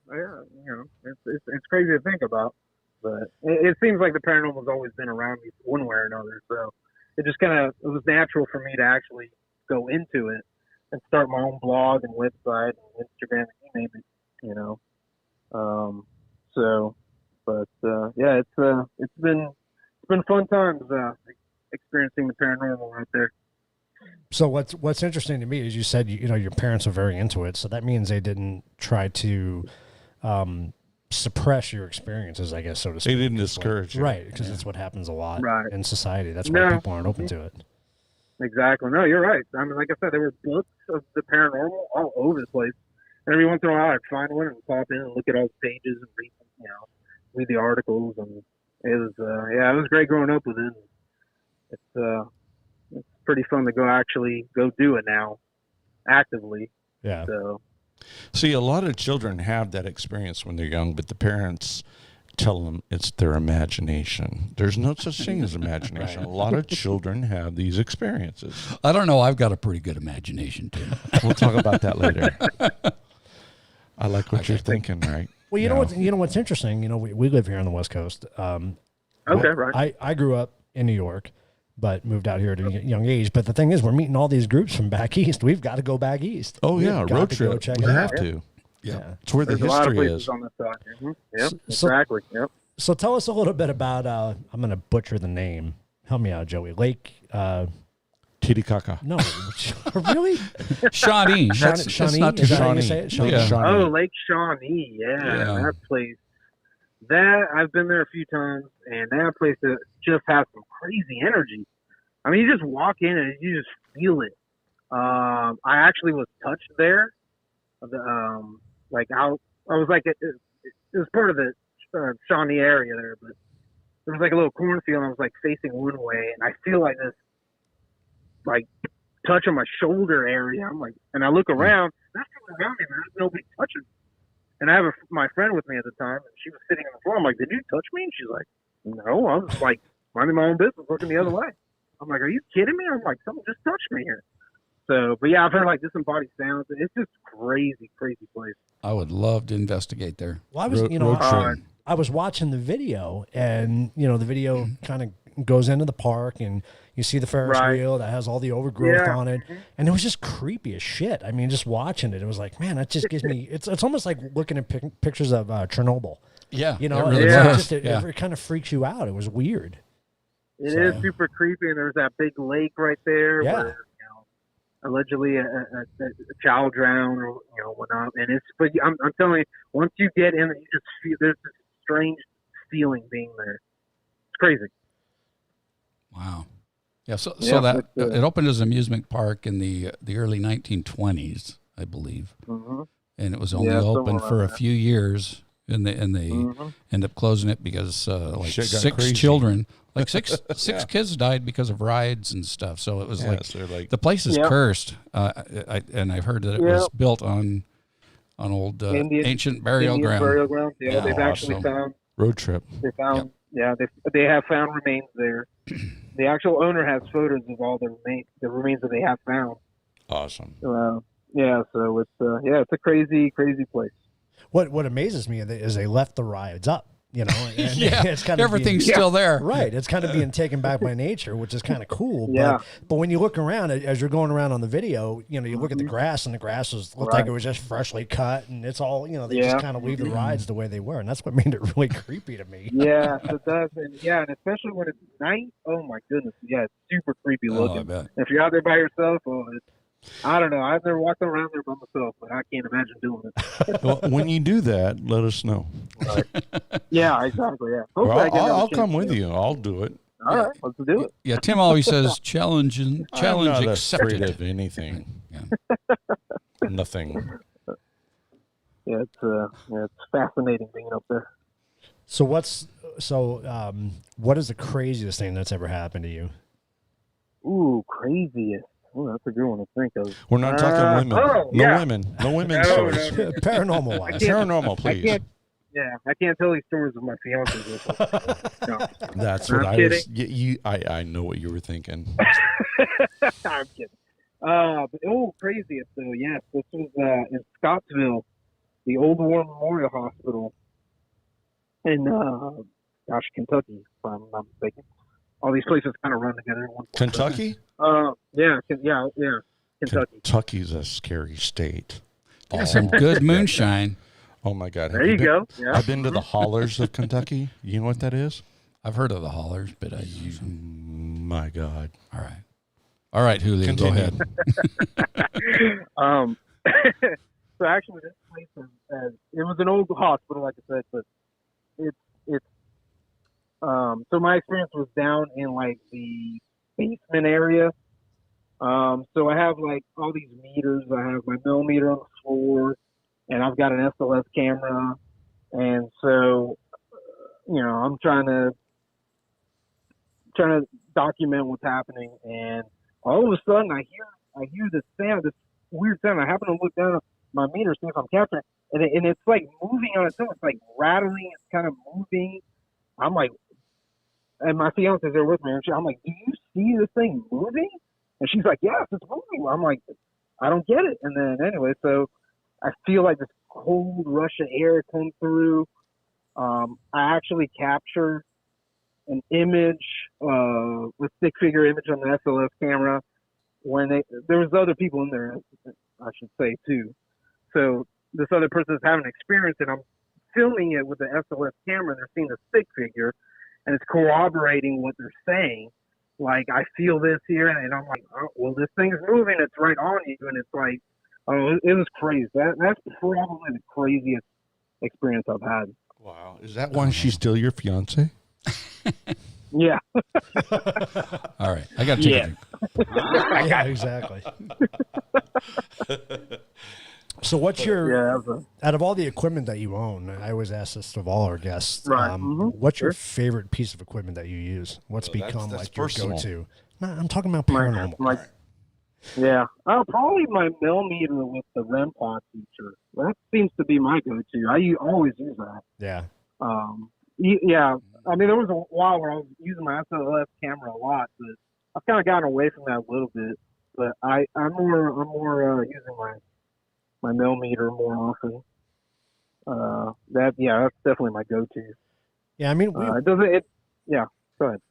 It's crazy to think about, but it seems like the paranormal's always been around me one way or another. So it just it was natural for me to actually go into it and start my own blog and website and Instagram, and you name it. Yeah, it's been fun times experiencing the paranormal out there. So what's interesting to me is you said your parents are very into it, so that means they didn't try to suppress your experiences, I guess, so to speak. They didn't discourage you. Right? Because that's what happens a lot Right. in society. That's why No. people aren't open to it. Exactly. No, you're right. I mean, like I said, there were books of the paranormal all over the place. And every once in a while, I'd find one and pop in and look at all the pages and read the articles. And it was, it was great growing up with it. It's pretty fun to go do it now, actively. Yeah. So. See, a lot of children have that experience when they're young, but the parents tell them it's their imagination. There's no such thing as imagination. Right. A lot of children have these experiences. I don't know. I've got a pretty good imagination too. We'll talk about that later. I like what you're thinking, right? Well, you know what's interesting. We live here on the West Coast. Okay, right. I grew up in New York, but moved out here at a young age. But the thing is, we're meeting all these groups from back east. We've got to go back east. Oh, We've yeah, got road to go trip. check We it have out. to. Yeah. It's where the There's a lot of history places is. on this side. Yep, So- exactly. Yep. So tell us a little bit about. I'm going to butcher the name. Help me out, Joey. Lake. Titicaca. No, really? Shawnee. That's Shawnee? not too Is that how Shawnee. you say it? Shawnee? Yeah. Shawnee. Oh, Lake Shawnee. Yeah. That place. That I've been there a few times, and that place just has some crazy energy. I mean, you just walk in and you just feel it. I actually was touched there. I was like, it was part of the Shawnee area there, but there was like a little cornfield, and I was like facing one way, and I feel like this, like, touch on my shoulder area. I'm like, and I look around, there's people around me, there's nobody touching me. And I have my friend with me at the time, and she was sitting on the floor. I'm like, did you touch me? And she's like, no. I was like, minding my own business, looking the other way. I'm like, are you kidding me? I'm like, someone just touched me here. So, but yeah, I've heard like disembodied sounds. It's just crazy, crazy place. I would love to investigate there. Well, I was, Road trip. I was watching the video, and the video kind of goes into the park, and you see the Ferris Right. wheel that has all the overgrowth Yeah. on it, and it was just creepy as shit. I mean, just watching it, it was like, man, that just gives me. It's almost like looking at pictures of Chernobyl. Yeah. It really Yeah. was. it kind of freaks you out. It was weird. It So- is super creepy, and there's that big lake right there Yeah. where allegedly a child drowned or whatnot. And but I'm telling you, once you get in, you just feel there's this strange feeling being there. It's crazy. Wow. Yeah. So Yeah, that it's, it opened as an amusement park in the early 1920s, I believe, Mm-hmm. and it was only Yeah, open somewhere for a around there. few years, and they Mm-hmm. end up closing it because like Shit got six crazy. children, like six kids died because of rides and stuff. So it was like so like the place is Yeah. cursed. And I've heard that it Yeah. was built on old Indian- ancient burial Indian ground. burial ground. Yeah, Yeah, they've actually awesome. found. road trip. They found. Yeah, they have found remains there. The actual owner has photos of all the remains that they have found. Awesome. Yeah, so it's a crazy, crazy place. What amazes me is they left the rides up. you know, and Yeah, it's kind of everything's still there. right. It's kind of being taken back by nature, which is kind of cool. Yeah. But when you look around, as you're going around on the video, you know, you look at the grass, and the grass looked like it was just freshly cut, and it's all, you know, they just kind of leave the rides the way they were, and that's what made it really creepy to me. Yeah, it does. And and especially when it's night, oh my goodness. Yeah, it's super creepy looking. I bet. If you're out there by yourself, I don't know. I've never walked around there by myself, but I can't imagine doing it. Well, when you do that, let us know. Yeah, exactly. Yeah. Or Hopefully I get another I'll chance come to with do it. you. I'll do it. All right, let's do it. Yeah, Tim always says challenge I'm not accepted. afraid of anything. Yeah. Nothing. Yeah, it's fascinating being up there. So what is the craziest thing that's ever happened to you? Ooh, craziest. Oh, that's a good one to think of. We're not talking women. oh, No yeah. women. No women No, stories. no. Paranormal wise. Paranormal, I please. can't. Yeah, I can't tell these stories with my fiance. No, That's I'm what I was. kidding. I know what you were thinking. I'm kidding. Craziest though. Yes, this was in Scottsville, the Old War Memorial Hospital in Kentucky, if I'm not mistaken. All these places kind of run together. Kentucky? Yeah, Kentucky. Kentucky's a scary state. Got some good moonshine. Oh my God! There you go. Yeah. I've been to the hollers of Kentucky. You know what that is? I've heard of the hollers, but I My God! all right, Julio, Continue. go ahead. So actually, this place it was an old hospital, like I said, but it's so my experience was down in like the basement area. So I have like all these meters. I have my millimeter on the floor, and I've got an SLS camera, and so I'm trying to document what's happening, and all of a sudden I hear this sound, this weird sound. I happen to look down at my meter, see if I'm capturing, and it's like moving on its own. It's like rattling. It's kind of moving. I'm like, and my fiance is there with me, and I'm like, do you see this thing moving? And she's like, yes, it's moving. I'm like, I don't get it. And then anyway, so I feel like this cold rush of air come through. I actually capture an image, a stick figure image on the SLS camera. There was other people in there, I should say too. So this other person is having an experience, and I'm filming it with the SLS camera, and they're seeing the stick figure, and it's corroborating what they're saying. Like, I feel this here, and I'm like, oh, well, this thing's moving. It's right on you, and it's like, oh, it was crazy. That's probably the craziest experience I've had. Wow! Is that why she's still your fiance? Yeah. All right, I got to take a drink. Yeah, exactly. So what's your, out of all the equipment that you own, I always ask this of all our guests, Right. What's your favorite piece of equipment that you use? What's become that's like your personal. go-to? No, I'm talking about paranormal. Yeah. Probably my millimeter with the REM pod feature. That seems to be my go-to. I always use that. Yeah. Yeah. I mean, there was a while where I was using my SLS camera a lot, but I've kind of gotten away from that a little bit. But I'm more using my millimeter more often. That's definitely my go-to. Yeah, I mean, Go ahead.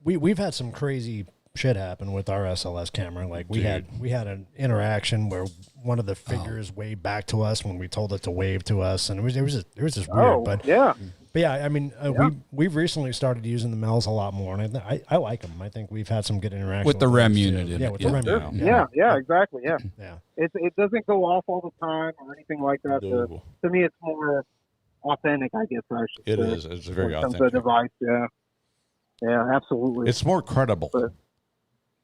we've had some crazy shit happen with our SLS camera. Like we had an interaction where one of the figures waved back to us when we told it to wave to us, and it was just weird. But yeah, I mean, we've recently started using the Mel's a lot more, and I like them. I think we've had some good interaction With the REM those, unit too. in Yeah, it, with yeah. the REM Yeah. unit. Yeah, exactly. Yeah. Yeah. It doesn't go off all the time or anything like that. No. To me, it's more authentic, I guess I should It say. is. It's very when it comes to the authentic. device, yeah. Yeah, absolutely. It's more credible.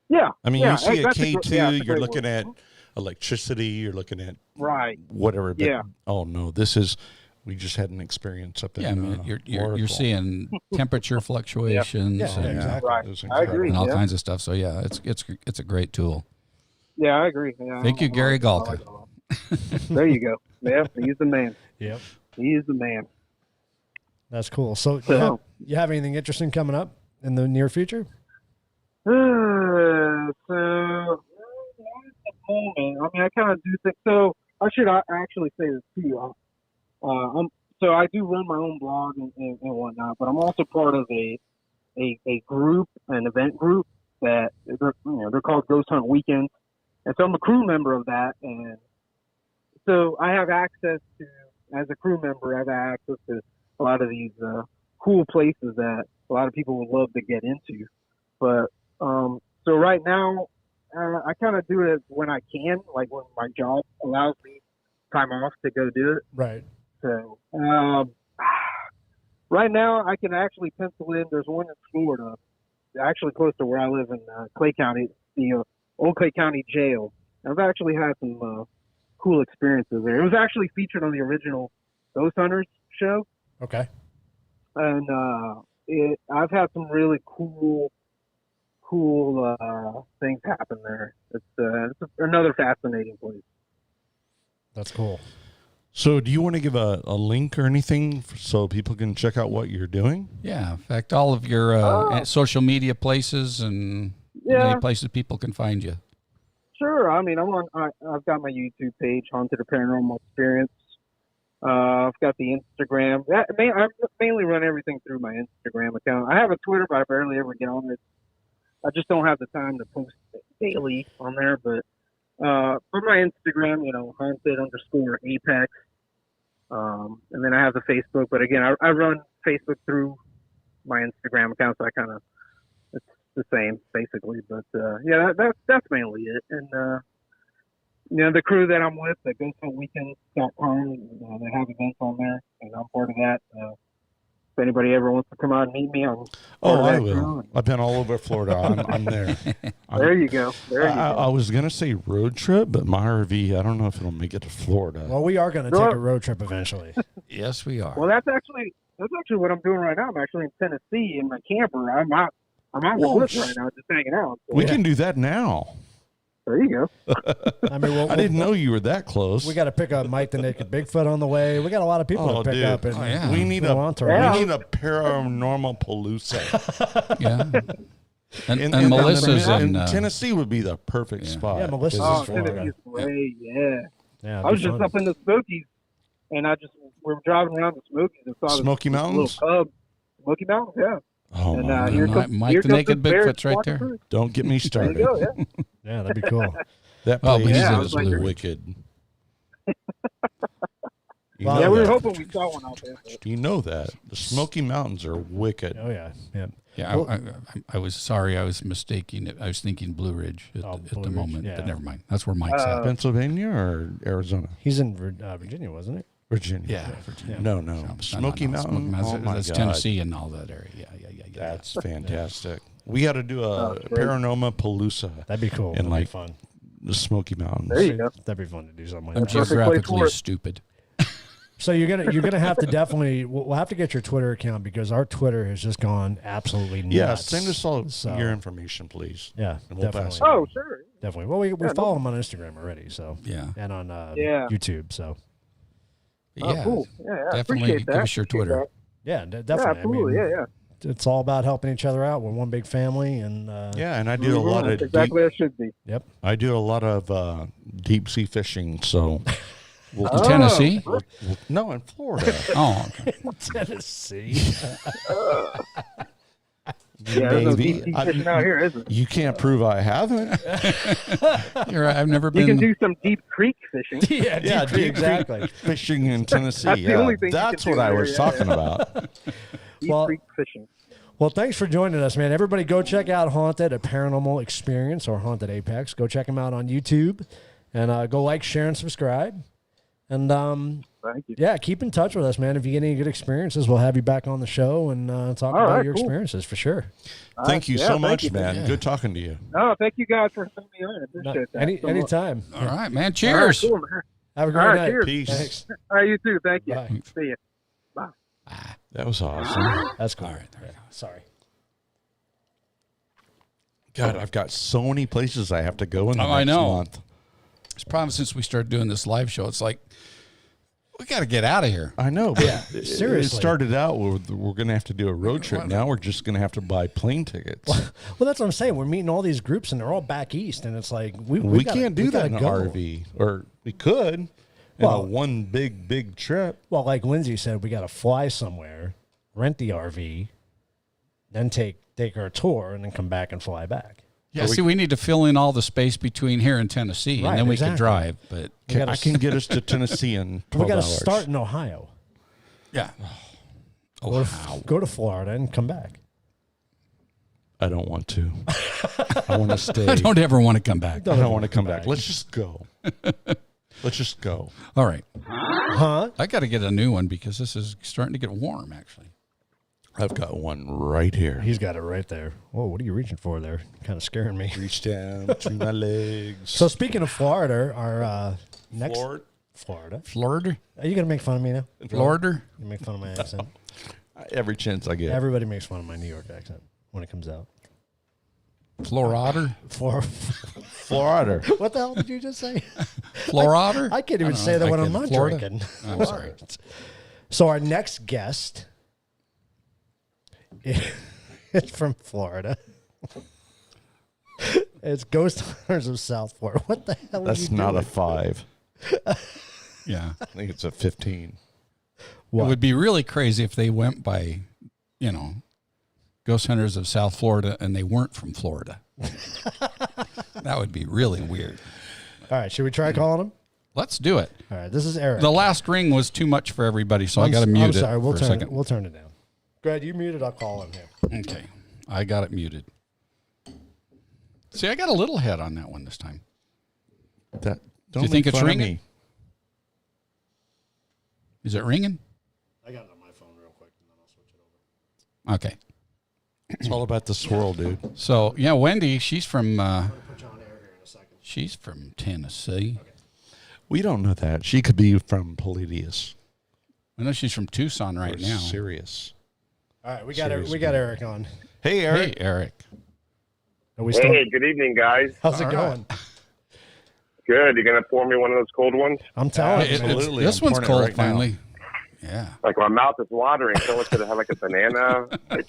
yeah. I mean, yeah, you see a that's K2, that's a you're great looking word. at electricity, you're looking at Right. whatever. But, Yeah. oh, no, we just had an experience up in Yeah, I mean, you're Oracle. seeing temperature fluctuations Yeah, and, exactly. Right. It was I agree. and all Yeah. kinds of stuff. So yeah, it's a great tool. Yeah, I agree. Yeah, Thank you, Gary Galka. There you go. Yeah, he's the man. Yep. He is the man. That's cool. So So- you have anything interesting coming up in the near future? So, not at the moment. I mean, I kind of do think so. I should actually say this to you. so I do run my own blog and whatnot, but I'm also part of a group, an event group that they're called Ghost Hunt Weekends, and so I'm a crew member of that, and so I have access to, as a crew member, I have access to a lot of these cool places that a lot of people would love to get into, but so right now I kind of do it when I can, like when my job allows me time off to go do it. Right. So right now I can actually pencil in. There's one in Florida, actually close to where I live in Clay County, the old Clay County Jail. I've actually had some cool experiences there. It was actually featured on the original Ghost Hunters show, Okay. and I've had some really cool things happen there. It's another fascinating place. That's cool. So do you want to give a link or anything so people can check out what you're doing? Yeah. In fact, all of your social media places and Yeah. any places people can find you. Sure. I mean, I've got my YouTube page, Haunted a Paranormal Experience. I've got the Instagram. I mainly run everything through my Instagram account. I have a Twitter, but I barely ever get on it. I just don't have the time to post daily on there. But for my Instagram, Haunted_Apex. And then I have the Facebook. But again, I run Facebook through my Instagram account, so I kind of, it's the same basically. But yeah, that's mainly it. And the crew that I'm with, the GhostHuntWeekends.com, they have events on there, and I'm part of that. If anybody ever wants to come out and meet me, I'm part of I that will. crew. I've been all over Florida. I'm there. There you go. I was going to say road trip, but my RV, I don't know if it'll make it to Florida. Well, we are going to take a road trip eventually. Yes, we are. Well, that's actually what I'm doing right now. I'm actually in Tennessee in my camper. I'm out in the Whoa, woods right now, just hanging out. So we can do that now. there you go. I mean, I didn't know you were that close. We got to pick up Mike the Naked Bigfoot on the way. We got a lot of people to pick dude. up. And Oh, yeah. We need go a on to Yeah. we need a paranormal palooza. Yeah. And, And- and and- Melissa's and in Tennessee would be the perfect spot. Yeah, Melissa's Oh, in Florida. Tennessee's great. Yeah. Yeah, I was just up in the Smokies, and we were driving around the Smokies and saw Smoky this Mountains? little cub. Smoky Mountains, yeah. Oh, And my here Mike- comes, Mike here the comes Naked this bear Bigfoot's right walking there. through. don't get me There started. you go, yeah. Yeah, that'd be cool. That Oh, place but he's in is his blue. wicked. You Well, know Yeah, we were that. hoping we saw one out there. But You know that. The Smoky Mountains are wicked. Oh, yeah. Yeah. Yeah, I was sorry. I was mistaking it. I was thinking Blue Ridge at, Oh, at Blue the Ridge, moment, yeah. but never mind. That's where Mike's at. Pennsylvania or Arizona? He's in Virginia, wasn't he? Virginia. Yeah, Virginia. No. No, Smoky Mountain. Oh my that's God. Tennessee and all that area. Yeah. That's fantastic. We got to do a great. paranormal palooza That'd be cool. in That'd like be fun. the Smoky Mountains. there you go. That'd be fun to do something I'm like that. perfect place for geographically it. stupid. So you're gonna have to definitely we'll have to get your Twitter account because our Twitter has just gone absolutely nuts. Yeah, send us all So, your information, please. Yeah, and we'll definitely. pass it. Oh, sure. Definitely. Well, we follow him on Instagram already, so Yeah. and on Yeah. YouTube. So Oh, Yeah. cool. Yeah, I Definitely appreciate that. give us your Appreciate Twitter. that. yeah, definitely. Yeah, absolutely. I mean, yeah. it's all about helping each other out. We're one big family, and Yeah, and I do a lot of exactly as it should be. yep. I do a lot of deep sea fishing. So, we'll, In Tennessee? no, in Florida. Oh, okay. Tennessee. Yeah, there's no Maybe. deep sea fishing out here, is it? You can't prove I haven't. You're right. I've never You been. can do some deep creek fishing. yeah, Yeah, deep creek, deep exactly. Fishing in Tennessee. That's the yeah, only thing you that's can what do I here, was yeah. talking about. Deep Well- creek fishing. Well, thanks for joining us, man. Everybody go check out Haunted, a Paranormal Experience, or Haunted Apex. Go check them out on YouTube, and go like, share, and subscribe. And Thank you. yeah, keep in touch with us, man. If you get any good experiences, we'll have you back on the show and talk All about right, your cool. experiences for sure. Thank you Yeah, so thank much, you. man. Yeah. Good talking to you. No, thank you guys for having me on. I appreciate that. so much. Anytime. All right, man. All right, Cheers. cool, man. Have a great All right, night. cheers. Peace. Thanks. All right, you too. Thank you. Bye. See you. That was awesome. That's cool. All right, there you go. Sorry. God, I've got so many places I have to go in the Oh, I next know. month. It's probably since we started doing this live show. It's like we got to get out of here. I know, but it seriously. started out with we're going to have to do a road trip. Now we're just going to have to buy plane tickets. Well, that's what I'm saying. We're meeting all these groups, and they're all back east, and it's like We gotta- can't do we that gotta in an go. RV, or we could. Well- one big trip. Well, like Lindsay said, we got to fly somewhere, rent the RV, then take our tour, and then come back and fly back. Yeah, see, we need to fill in all the space between here and Tennessee, Right, and then we exactly. can drive. But I can get us to Tennessee in 12 We got to hours. start in Ohio, yeah. go to Florida, and come back. I don't want to. I want to stay. I don't ever want to come back. I don't want to come back. Let's just go. Let's just go. All right. Huh? I got to get a new one because this is starting to get warm, actually. I've got one right here. He's got it right there. Whoa, what are you reaching for there? Kind of scaring me. Reach down between my legs. So speaking of Florida, our next Florida. Florida? Are you gonna make fun of me now? Florida? You make fun of my accent. Every chance I get. Everybody makes fun of my New York accent when it comes out. Florida? Florida. What the hell did you just say? Florida? I can't even don't say know. that I when I'm can't. not Florida? drinking. I'm sorry. So our next guest is from Florida. It's Ghost Hunters of South Florida. What the hell? That's not a 5. Yeah. I think it's a 15. What? It would be really crazy if they went by, Ghost Hunters of South Florida and they weren't from Florida. That would be really weird. All right, should we try calling him? Let's do it. All right, this is Eric. The last ring was too much for everybody, so I got to mute I'm it sorry, we'll for a turn second. it. We'll turn it down. Go ahead, you mute it. I'll call him here. Okay. I got it muted. See, I got a little head on that one this time. Don't Do you think make it's fun of ringing? me. Is it ringing? I got it on my phone real quick, and then I'll switch it over. Okay. It's all about the swirl, dude. So, yeah, Wendy, she's from Put you on air here in a second. she's from Tennessee. We don't know that. She could be from Palladius. I know she's from Tucson right or now. Sirius. All right, we got Seriously. Eric on. Hey, Eric. Hey, Eric. Are we still? Hey, good evening, guys. How's it all going? Good. You gonna pour me one of those cold ones? I'm telling you, It- man. Absolutely. this I'm one's pouring it cold right now. finally. Yeah. Like my mouth is watering. So it's gonna have like a banana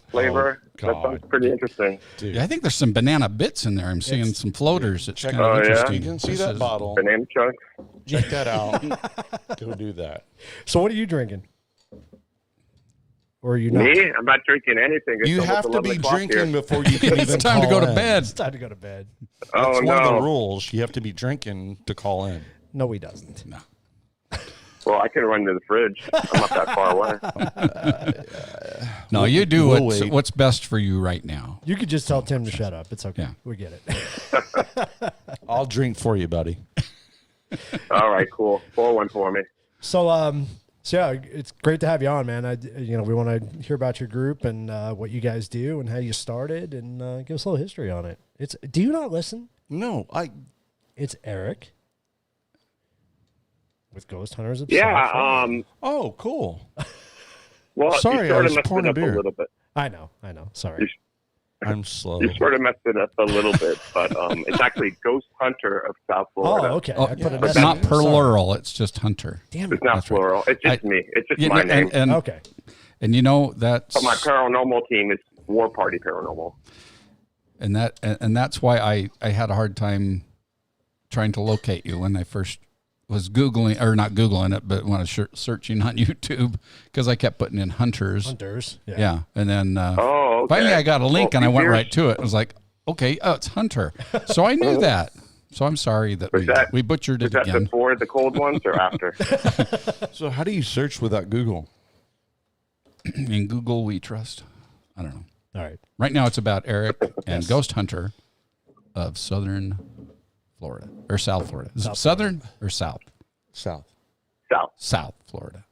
flavor. Oh, That sounds God. pretty interesting. Dude. Yeah, I think there's some banana bits in there. I'm seeing some floaters. It's Check kind of Oh, yeah? interesting. You can see This that is- bottle. Banana chunks. Check that out. Go do that. So what are you drinking? Or are you not? Me? I'm not drinking anything. It's You almost have to 11 be o'clock drinking here. before you can It's even time to call go to in. bed. It's time to go to bed. Oh It's one of the no. rules. You have to be drinking to call in. No, he doesn't. No. Well, I can run to the fridge. I'm not that far away. No, you do we'll what's, wait. what's best for you right now. You could just tell Tim to shut up. It's okay. Yeah. We get it. I'll drink for you, buddy. All right, cool. Pour one for me. So yeah, it's great to have you on, man. We want to hear about your group and what you guys do and how you started, and give us a little history on it. Do you not listen? No, It's Eric with Ghost Hunters of Yeah. South Florida. Oh, cool. Well, Sorry, you I sort was of messed pouring it a up beer. a little bit. I know. Sorry. I'm slow. You sort of messed it up a little bit, but it's actually Ghost Hunter of South Oh, Florida. okay. Oh, I put an it's S not in there. Sorry. plural. It's just Hunter. Damn It's it. not That's right. plural. It's just me. It's just You my know, name. and Okay. you know that's But my paranormal team is War Party Paranormal. and that's why I had a hard time trying to locate you when I first was Googling, or not Googling it, but when I was searching on YouTube, because I kept putting in Hunters. Hunters. Yeah. And then Oh, okay. finally I got a link Well, and I went here's- right to it. I was like, okay, oh, it's Hunter. So I knew that. So I'm sorry that Was that- we butchered Was it that again. before the cold ones or after? So how do you search without Google? In Google we trust. I don't know. All right. Right now it's about Eric and Ghost Hunter of Southern Florida, or South Florida. Is it Southern or South? South. South. South Florida.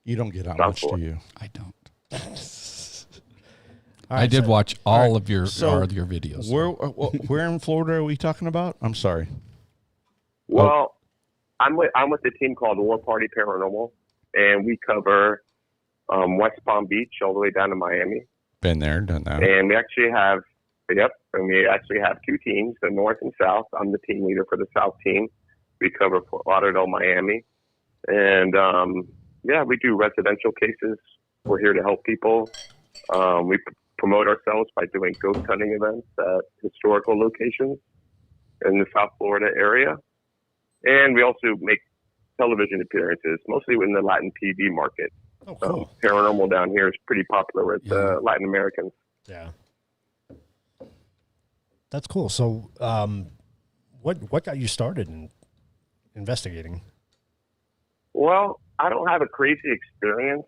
You don't get out South much, do Florida. you? I don't. All I right, did so- watch all of your So, all of your videos. Where in Florida are we talking about? I'm sorry. Well, I'm with a team called War Party Paranormal, and we cover West Palm Beach all the way down to Miami. Been there, done that. And we actually have two teams, the North and South. I'm the team leader for the South team. We cover Fort Lauderdale, Miami, and we do residential cases. We're here to help people. We promote ourselves by doing ghost hunting events at historical locations in the South Florida area, and we also make television appearances, mostly in the Latin TV market. Oh, cool. Paranormal down here is pretty popular with Latin Americans. Yeah. That's cool. So, what got you started in investigating? Well, I don't have a crazy experience.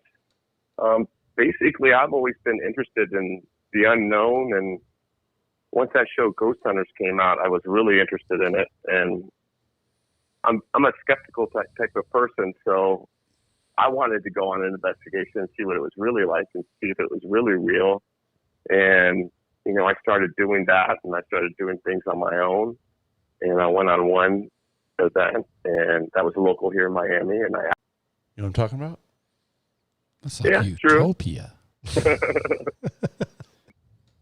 Basically, I've always been interested in the unknown, and once that show Ghost Hunters came out, I was really interested in it. And I'm a skeptical type of person, so I wanted to go on an investigation and see what it was really like and see if it was really real. And I started doing that, and I started doing things on my own. And I went on one event, and that was local here in Miami. And You know what I'm talking about? That's like Yeah, utopia.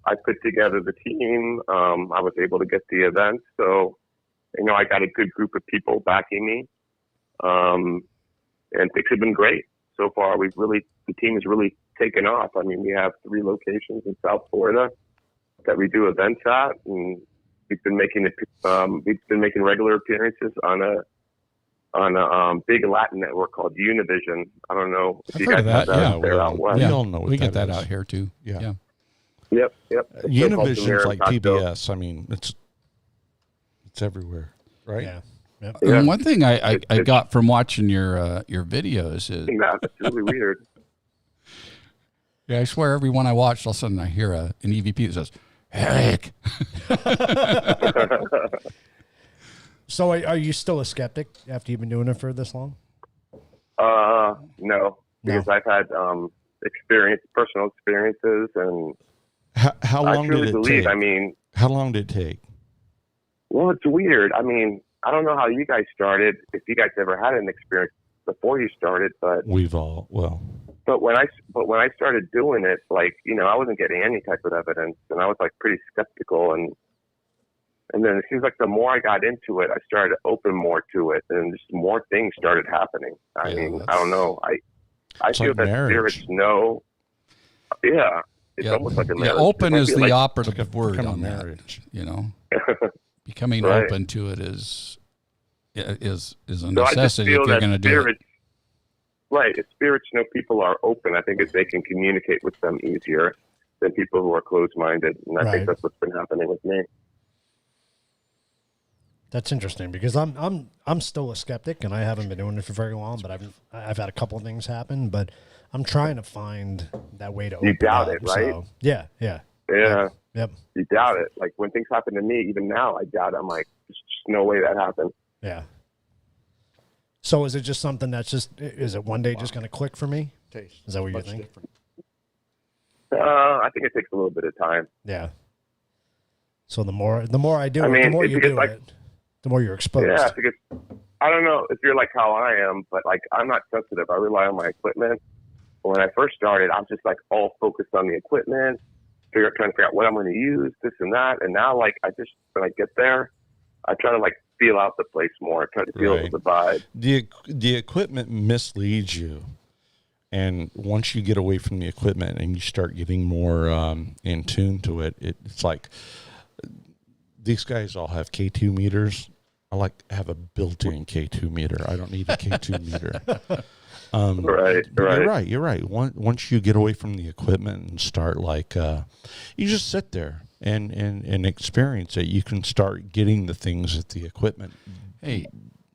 I put together the team. I was able to get the event. So, I got a good group of people backing me. And things have been great so far. The team has really taken off. I mean, we have 3 locations in South Florida that we do events at, and we've been making regular appearances on a big Latin network called Univision. I don't know if I've you heard guys of have that. that there out west. We all know what we get that that is. out here too. Yeah. Yep. Univision's like PBS. I mean, it's everywhere, right? Yeah. Yep. Yeah. And one thing I got from watching your videos is, That's really weird. I swear every one I watched, all of a sudden I hear an EVP that says, "Heck." So, are you still a skeptic after you've been doing it for this long? No, because I've had personal experiences, and How I long truly did it believe. take? I mean, How long did it take? well, it's weird. I mean, I don't know how you guys started. If you guys ever had an experience before you started, but We've all when I started doing it, like I wasn't getting any type of evidence, and I was like pretty skeptical, and then it seems like the more I got into it, I started to open more to it, and just more things started happening. I mean, I don't know. I feel like that marriage. spirits know. Yeah, it's almost like a marriage. Open It might is be the like- operative word become a on marriage. that. Becoming Right. open to it is a So I just necessity feel if you're that going to do it. spirits, right? If spirits know people are open, I think they can communicate with them easier than people who are closed-minded, and I Right. think that's what's been happening with me. That's interesting because I'm still a skeptic and I haven't been doing it for very long, but I've had a couple of things happen, but I'm trying to find that way to open doubt up. it, right? So, yeah. Yeah, Yep. you doubt it. Like when things happen to me, even now, I doubt it. I'm like, there's just no way that happened. Yeah. So is it just something is it one day just going to click for me? Is that what you think? I think it takes a little bit of time. Yeah. So the more I do I it, mean, the more it's you because, do like- it, the more you're exposed. Yeah, because I don't know if you're like how I am, but like I'm not sensitive. I rely on my equipment. When I first started, I was just like all focused on the equipment, trying to figure out what I'm going to use, this and that. And now, like, when I get there, I try to like feel out the place more. I try to feel Right. the vibe. The equipment misleads you, and once you get away from the equipment and you start getting more in tune to it, it's like these guys all have K2 meters. I have a built-in K2 meter. I don't need a K2 meter. Right. You're right. Once you get away from the equipment and start you just sit there and experience it, you can start getting the things that the equipment. Hey,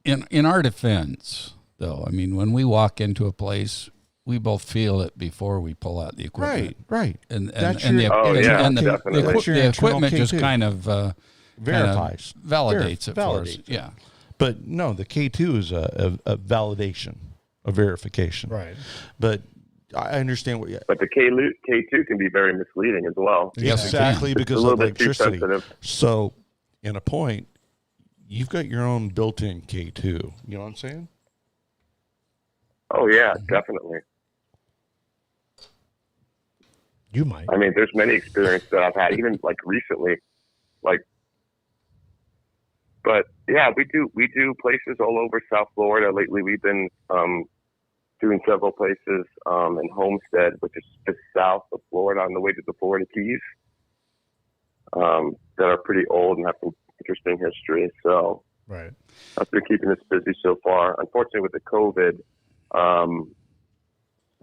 in our defense, though, I mean, when we walk into a place, we both feel it before we pull out the equipment. Right. And That's the your- Oh, yeah, definitely. That's your the internal equipment just K2. kind of Verifies. validates it for us. Validates it. Yeah. But no, the K2 is a validation, a verification. Right. But I understand what you. But the K2 can be very misleading as well. Yes, Exactly, It's because a little of bit too electricity. sensitive. So, in a point, you've got your own built-in K2. You know what I'm saying? Oh yeah, definitely. You might. I mean, there's many experiences that I've had, even like recently, But yeah, we do places all over South Florida. Lately, we've been doing several places in Homestead, which is just south of Florida, on the way to the Florida Keys, that are pretty old and have some interesting history. So Right. That's been keeping us busy so far. Unfortunately, with the COVID,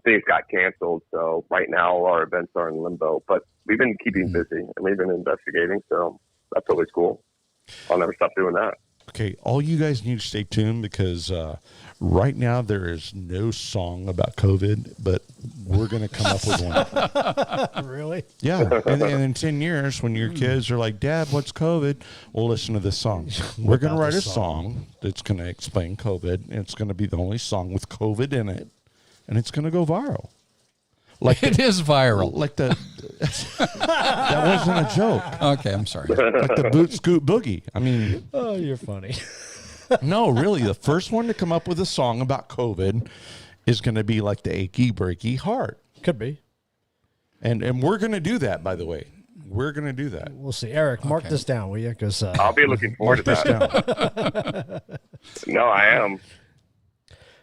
things got canceled. So right now, all our events are in limbo. But we've been keeping busy and we've been investigating. So that's always cool. I'll never stop doing that. Okay, all you guys need to stay tuned because right now there is no song about COVID, but we're going to come up with one. Really? Yeah, and in 10 years, when your kids are like, Dad, what's COVID? We'll listen to this song. We're going to write a song that's going to explain COVID, and it's going to be the only song with COVID in it, and it's going to go viral. Like It is viral. Like that wasn't a joke. Okay, I'm sorry. Like the Boot Scoot Boogie. I mean, Oh, you're funny. no, really, the first one to come up with a song about COVID is going to be like the Achy Breaky Heart. Could be. And we're going to do that, by the way. We're going to do that. We'll see. Eric, mark this down, will you? Because I'll be looking forward to This that. down. No, I am.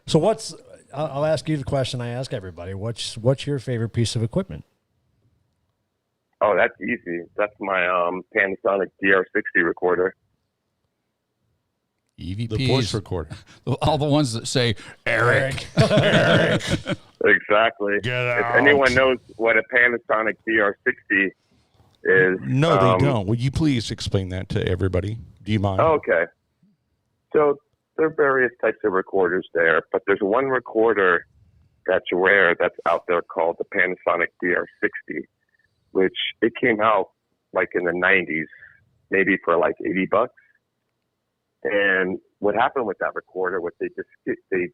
so what's? I'll ask you the question I ask everybody. What's your favorite piece of equipment? Oh, that's easy. That's my Panasonic DR60 recorder. EVPs. The voice recorder. All the ones that say Eric. Exactly. Get If out. anyone knows what a Panasonic DR60 is, No, they don't. Would you please explain that to everybody? Do you mind? Okay. So there are various types of recorders there, but there's one recorder that's rare that's out there called the Panasonic DR60, which it came out like in the 90s, maybe for like $80. And what happened with that recorder was they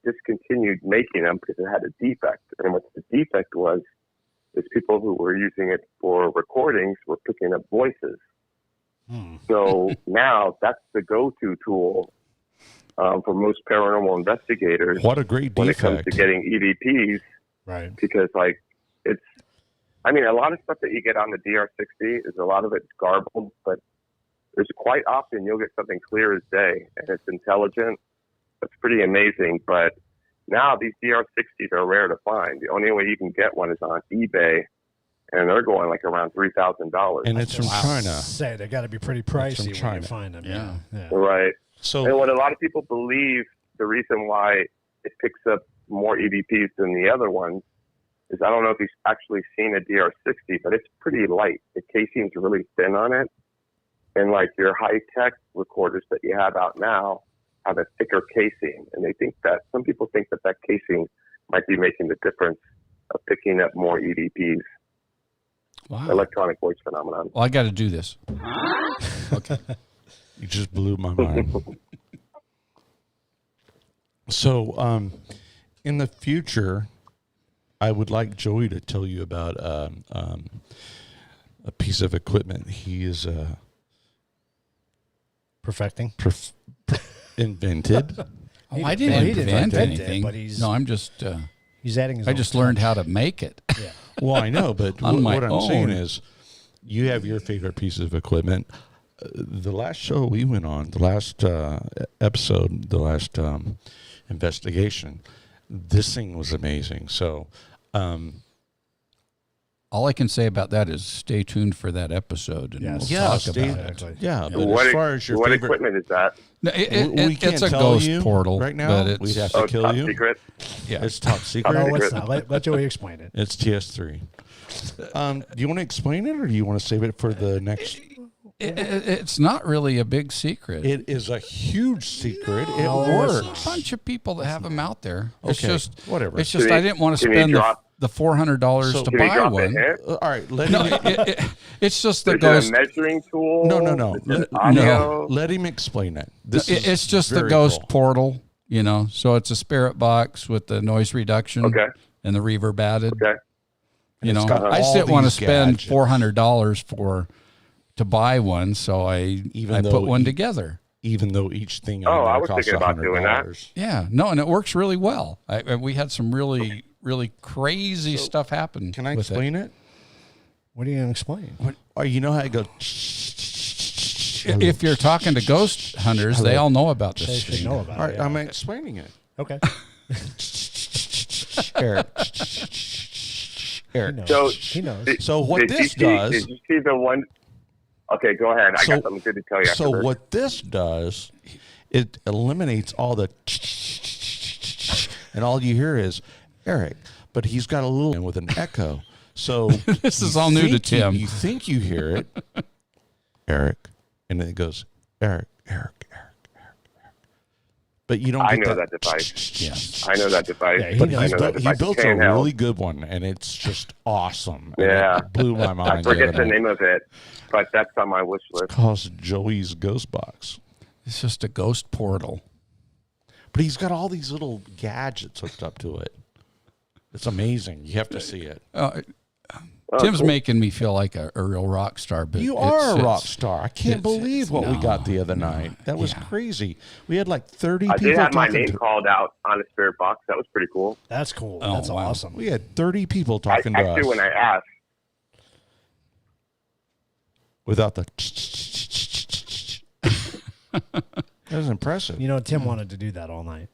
discontinued making them because it had a defect. And what the defect was is people who were using it for recordings were picking up voices. So now that's the go-to tool for most paranormal investigators What a great when it comes defect. to getting EVPs, Right. because like a lot of stuff that you get on the DR60 is a lot of it's garbled, but there's quite often you'll get something clear as day and it's intelligent. It's pretty amazing. But now these DR60s are rare to find. The only way you can get one is on eBay, and they're going like around $3,000. And it's from China. Say they got to be pretty from pricey when China. you find them. Yeah. Yeah. Right. So And what a lot of people believe the reason why it picks up more EVPs than the other ones is, I don't know if you've actually seen a DR60, but it's pretty light. The casing's really thin on it. And like your high-tech recorders that you have out now have a thicker casing. And some people think that casing might be making the difference of picking up more EVPs, Wow. electronic voice phenomenon. Well, I got to do this. Okay. you just blew my mind. So, in the future, I would like Joey to tell you about a piece of equipment he is Perfecting. invented. Oh, I didn't he didn't invent invent it, anything. but he's- No, I'm just. He's adding his. I own just touch. learned how to make it. Yeah. Well, I know, but On my what I'm saying own. is, you have your favorite piece of equipment. The last show we went on, the last episode, the last investigation, this thing was amazing. So, All I can say about that is stay tuned for that episode, and Yes. we'll yeah, talk stay- about it. Exactly. yeah. But What, as far as your what favorite, equipment is that? No, we can't it's a tell ghost you portal right now. But it's, We'd have to Oh, kill top you. secret? yeah. It's top secret. No, Secret. it's not. Let Joey explain it. It's TS3. Do you want to explain it, or do you want to save it for the next? It's not really a big secret. It is a huge secret. It No, There's works. a bunch of people that have them out there. It's Okay, just whatever. It's just Can I you- didn't want to can you spend drop- the $400 So to Can you buy drop a one. hint? All right, let No, him. it's just the Is it ghost. a measuring tool? No. Is it Let, audio? let him explain it. This is It's just the very ghost cool. portal, So it's a spirit box with the noise reduction Okay. and the reverb added. Okay. You it's know, got I just all didn't want to these spend gadgets. $400 to buy one, so I Even I though put one you- together. Even though each thing Oh, on I there was costs thinking about doing that. $100. Yeah, no, and it works really well. We had some really crazy stuff happen. Can I with explain it? What are you going to explain? Oh, you know how I go. it. If you're talking to ghost hunters, they all know about They this should thing. know about All it. right, yeah. I'm explaining it. Okay. Eric. He Eric. knows. So- He knows. So what Did you this see- does? Did you see the one? Okay, go ahead. I So- got something good to tell you after So this. what this does it eliminates all the and all you hear is Eric, but he's got a little with an echo. So This is all new to Tim. You think you hear it, Eric, and then it goes Eric. But you don't. I get know that device. Yeah. I know that device. Yeah, he But knows. I know that he device. built a Handheld. really good one, and it's just awesome. And Yeah. it blew my I mind. forget other the night. name of it, but that's on my wish list. Calls Joey's Ghost Box. It's just a ghost portal. But he's got all these little gadgets hooked up to it. It's amazing. You have to see it. Oh, Tim's cool. making me feel like a real rock star. But You it's- are a it's- rock star. I can't believe what we no, got the other no, night. That was yeah. crazy. We had like 30 I people did have my talking name to. called out on a spirit box. That was pretty cool. That's cool. Oh, That's wow. awesome. We had 30 people talking to Actually, us when I asked, without the. That was impressive. You know, Tim wanted to do that all night.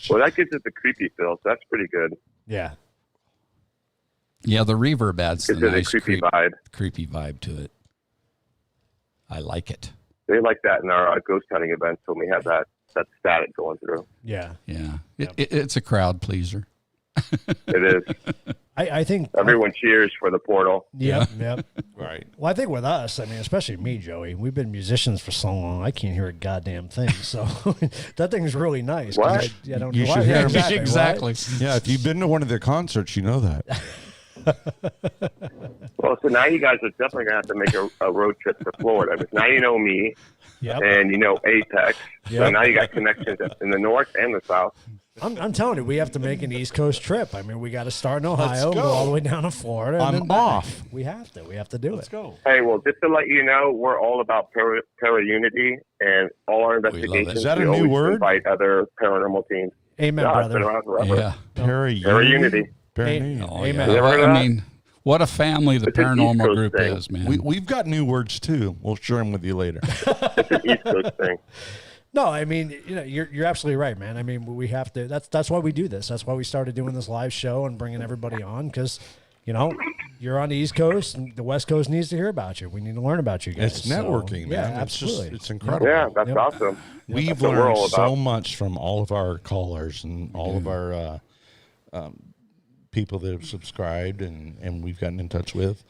well, that gives it the creepy feel, so that's pretty good. Yeah. Yeah, the reverb adds the Gives it a nice creepy vibe. creepy vibe to it. I like it. They like that in our ghost hunting events when we have that static going through. Yeah. Yeah, Yep. it's a crowd pleaser. It is. I think Everyone cheers for the portal. Yep. Yep. Right. Well, I think with us, I mean, especially me, Joey, we've been musicians for so long, I can't hear a goddamn thing. So that thing's really nice. 'cause What? I don't You know should why. hear Yeah, him. exactly. Exactly. right? Yeah, if you've been to one of their concerts, you know that. Well, so now you guys are definitely going to have to make a road trip to Florida because now you know me Yep. and you know Apex. So Yep. now you got connections in the north and the south. I'm telling you, we have to make an East Coast trip. I mean, we got to start in Ohio, go. go all the way down to Florida. I'm and then back. off. We have to. We have to do it. go. Hey, well, just to let you know, we're all about para-unity and all our love it. investigations. Is that a we new always word? invite other paranormal teams. Amen, Yeah, it's been brother. around forever. Yeah. Para-unity. Oh, Amen. yeah. You ever heard of I that? mean, what a family the It's an East paranormal Coast group thing. is, man. We've got new words too. We'll share them with you later. It's an East Coast thing. No, I mean, you know, you're absolutely right, man. I mean, we have to. That's why we do this. That's why we started doing this live show and bringing everybody on because, you know, you're on the East Coast and the West Coast needs to hear about you. We need to learn about you guys. It's So, networking, man. Yeah, It's absolutely. just, it's incredible. Yeah, that's Yep. awesome. We've That's what we're learned all so about. much from all of our callers and all of our people that have subscribed and we've gotten in touch with.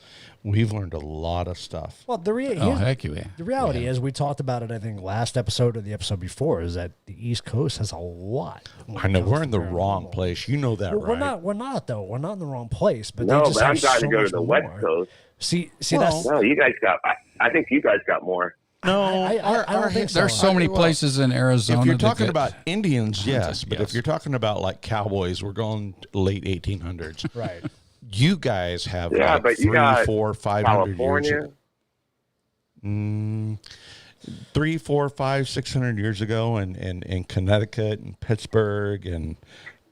We've learned a lot of stuff. Well, oh, here's- heck yeah. the reality is, we talked about it, I think, last episode or the episode before, is that the East Coast has a lot. when I it know comes we're to in the paranormal. wrong place. You know that, Well, right? We're not though. We're not in the wrong place. But No, they just but I'm have dying so to go to much the West more. Coast. See, Well, that's. No, you guys got. I think you guys got more. No, I don't think so. There's so many places in Arizona. if you're that talking get- about Indians, yes, but yes. if you're talking about like cowboys, we're going late 1800s. Right. You guys have Yeah, like but you 300, got 400, 500 years. California. 300, 400, 500, 600 years ago, and Connecticut and Pittsburgh and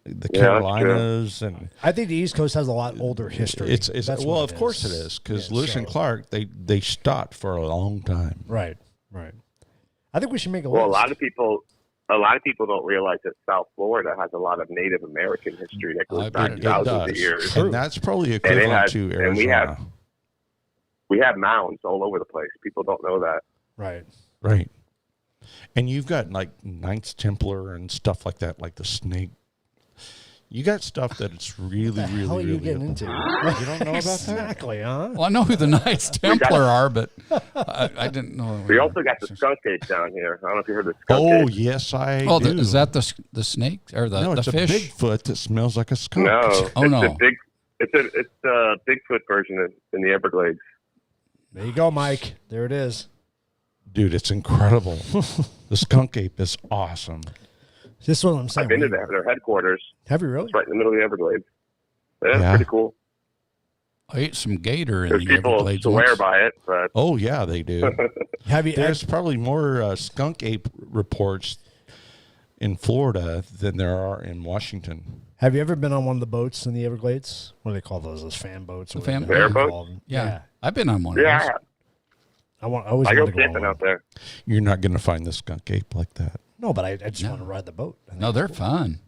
the Yeah, that's Carolinas and I think the East Coast has a lot older history. it's That's well, what of course it is because Yeah, Lewis and so- Clark they stopped for a long time. Right. Right. I think we should make a Well, a list. lot of people don't realize that South Florida has a lot of Native American history that goes I back bet it thousands of years. True. and that's probably it equivalent has- to Arizona. and we have mounds all over the place. People don't know that. Right. Right. And you've got like Knights Templar and stuff like that, like the snake. You got stuff that it's really, What the really, hell are you really getting up into? there. You don't know about that? Exactly, huh? Well, I know who the Knights Templar are, but I didn't know. We also got the skunk ape down here. I don't know if you heard the skunk Oh, ape. yes, I Oh, do. is that the snake or the, no, the it's fish? a Bigfoot that smells like a skunk. No, Oh, it's no. a big. It's a Bigfoot version in the Everglades. There you go, Mike. There it is. Dude, it's incredible. The skunk ape is awesome. This is what I'm saying. I've been to their headquarters. Have you really? It's right in the middle of the Everglades. Yeah, Yeah. it's pretty cool. I ate some gator in There's the people Everglades swear once. by it, but Oh, yeah, they do. Have you? There's probably more skunk ape reports in Florida than there are in Washington. Have you ever been on one of the boats in the Everglades? What do they call those? Those fan boats? or The fan- whatever they're Fair called. Yeah. I've been on one yeah, of those. I always I go wanted to go on camping one. out there. You're not going to find the skunk ape like that. No, but I just want to ride the boat. No, they're fun.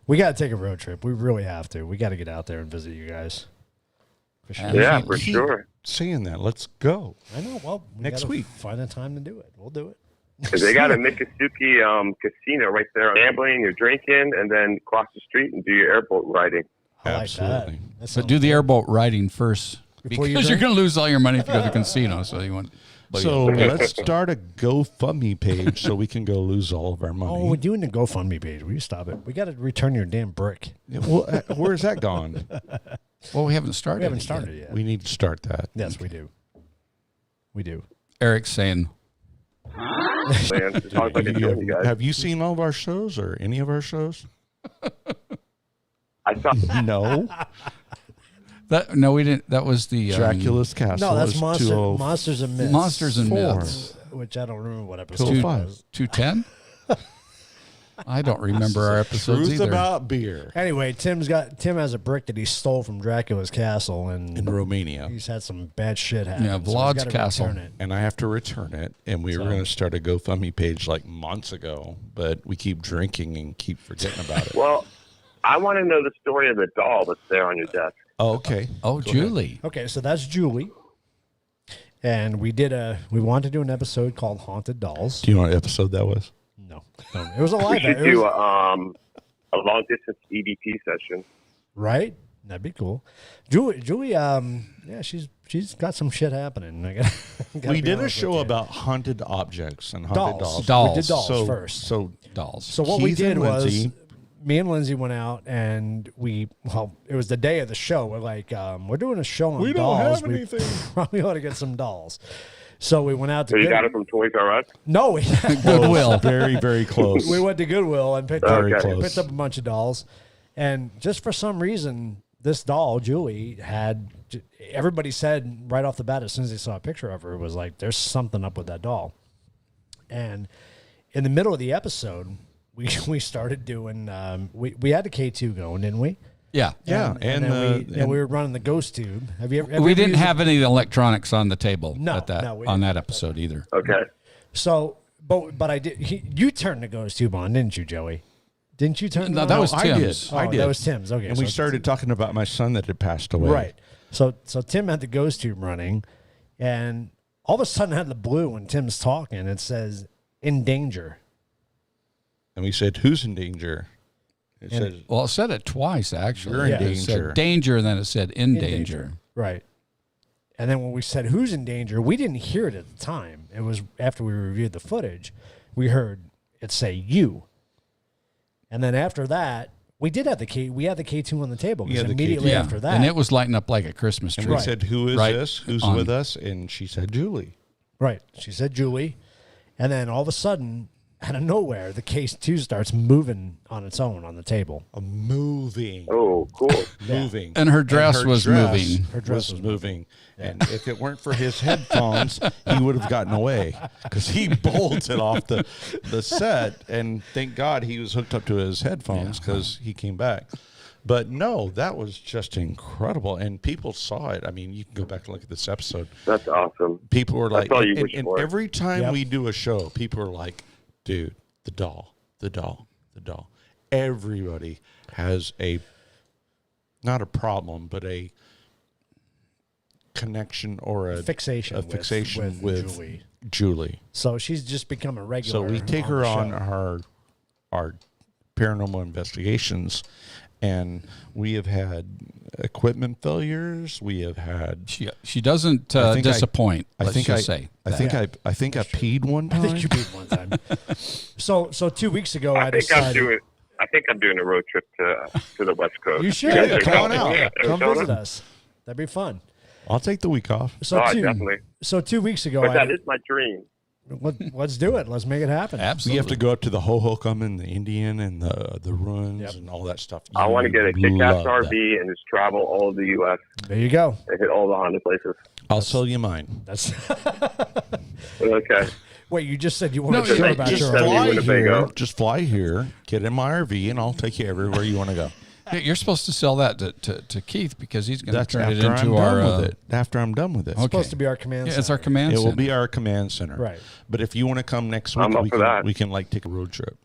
We got to take a road trip. We really have to. We got to get out there and visit you guys. For sure. And Yeah, he- for keep sure. saying that. Let's go. I know. Well, we Next gotta week. find a time to do it. We'll do it. 'Cause they got a Miccosukee casino right there. Gambling, you're drinking, and then cross the street and do your airboat riding. I like Absolutely. that. That But sounds do the good. airboat riding first Before you because you're drink? going to lose all your money if you go to the casino. So you want. So let's start a GoFundMe page so we can go lose all of our money. Oh, we're doing the GoFundMe page. Will you stop it? We got to return your damn brick. Yeah, well, where's that gone? Well, we haven't started. We haven't it started yet. it yet. We need to start that. Yes, we do. We do. Eric's saying, Man, it sounds like a deal, you guys. Have you seen all of our shows or any of our shows? I saw. No. that. No, we didn't. That was the Dracula's Castle. No, that's is Monsters and Myths. Monsters and 204. Myths. Which I don't remember what episode. 205. it was. 210. I don't remember our episodes Truth either. about beer Anyway, Tim has a brick that he stole from Dracula's castle, and in Romania. he's had some bad shit happen. Yeah, so he's Vlad's gotta castle. return it. And I have to return it. And we were going to start a GoFundMe page like months ago, but we keep drinking and keep forgetting about it. Well, I want to know the story of the doll that's there on your desk. Oh, okay. Oh, Go Julie. Okay, so that's Julie, and we wanted to do an episode called Haunted Dolls. Do you know what episode that was? No, it was a We live. should It do was, a long distance EVP session. right? That'd be cool. Julie, yeah, she's got some shit happening. gotta We be did a honest show with you. about haunted objects and haunted dolls. Dolls. We did dolls So, first. So Dolls. So what we Keith did and was, Lindsay- me and Lindsay went out and it was the day of the show. We're like, we're doing a show on We don't dolls. have anything. We probably ought to get some dolls. So we went out to So you got it from Toys R Us? No, we, Goodwill. Very, very close. we went to Goodwill and Very close. picked up a bunch of dolls. And just for some reason, this doll, Julie, everybody said right off the bat, as soon as they saw a picture of her, it was like, there's something up with that doll. And in the middle of the episode, we started doing, we had the K2 going, didn't we? Yeah. Yeah, And then we were running the ghost tube. Have you ever We didn't used it? have any of the electronics on the table No, at that no, we on didn't. that episode either. Okay. So, but I did. You turned the ghost tube on, didn't you, Joey? Didn't you turn? it No, on? that was I Tim's. did. I Oh, did. that was Tim's. Okay, And so we started talking about my son that had passed away. right. So Tim had the ghost tube running, and all of a sudden, out of the blue, when Tim's talking, it says "in danger." And we said, "Who's in danger?" It says, Well, it said it twice actually. You're in It said danger. danger, and then it said in danger. Right. And then when we said who's in danger, we didn't hear it at the time. It was after we reviewed the footage, we heard it say you. And then after that, we did have the K2 on the table because Yeah, the immediately K2. after that, and it was lighting up like a Christmas and tree. we said, "Who is Right this? Who's on. with us?" And she said, "Julie." right. She said Julie, and then all of a sudden, out of nowhere, the K2 starts moving on its own on the table. Moving. Oh, cool. Moving. And her dress was moving. Her dress was moving. And if it weren't for his headphones, he would have gotten away because he bolted off the set. And thank God he was hooked up to his headphones because he came back. But no, that was just incredible. And people saw it. I mean, you can go back and look at this episode. That's awesome. People were like, all you and, wish and for. every time Yep. we do a show, people are like, dude, the doll, the doll, the doll. Everybody has not a problem, but a connection or a Fixation fixation with with Julie. Julie. So she's just become a regular. So we take on her the on show. our paranormal investigations, and we have had equipment failures. We have had. She doesn't I think disappoint. I let's think just say. I think I peed one I time. think you beat one time. So 2 weeks ago, I I think decided I'm doing a road trip to the West Coast. you should guys are come on coming. out. come Arizona? visit us. That'd be fun. I'll take the week off. So Oh, two, definitely. so 2 weeks ago, But that is my dream. let's do it. Let's make it happen. Absolutely. We have to go up to the Hohokam and the Indian and the ruins Yep. and all that stuff. I want to You get a kick-ass love RV that. and just travel all of the U.S. There you go. and hit all the haunted places. I'll sell you mine. That's Okay. wait. You just said you want No, to share you- about just your send me RV. fly Winnebago. here. Just fly here. Get in my RV, and I'll take you everywhere you want to go. Yeah, you're supposed to sell that to Keith because he's going to That's turn after it into I'm our. done with it. After I'm done with it. Okay. Supposed to be our command. Yeah, it's center. our command. It will center. be our command center. Right. But if you want to come next week, I'm up for that. we can like take a road trip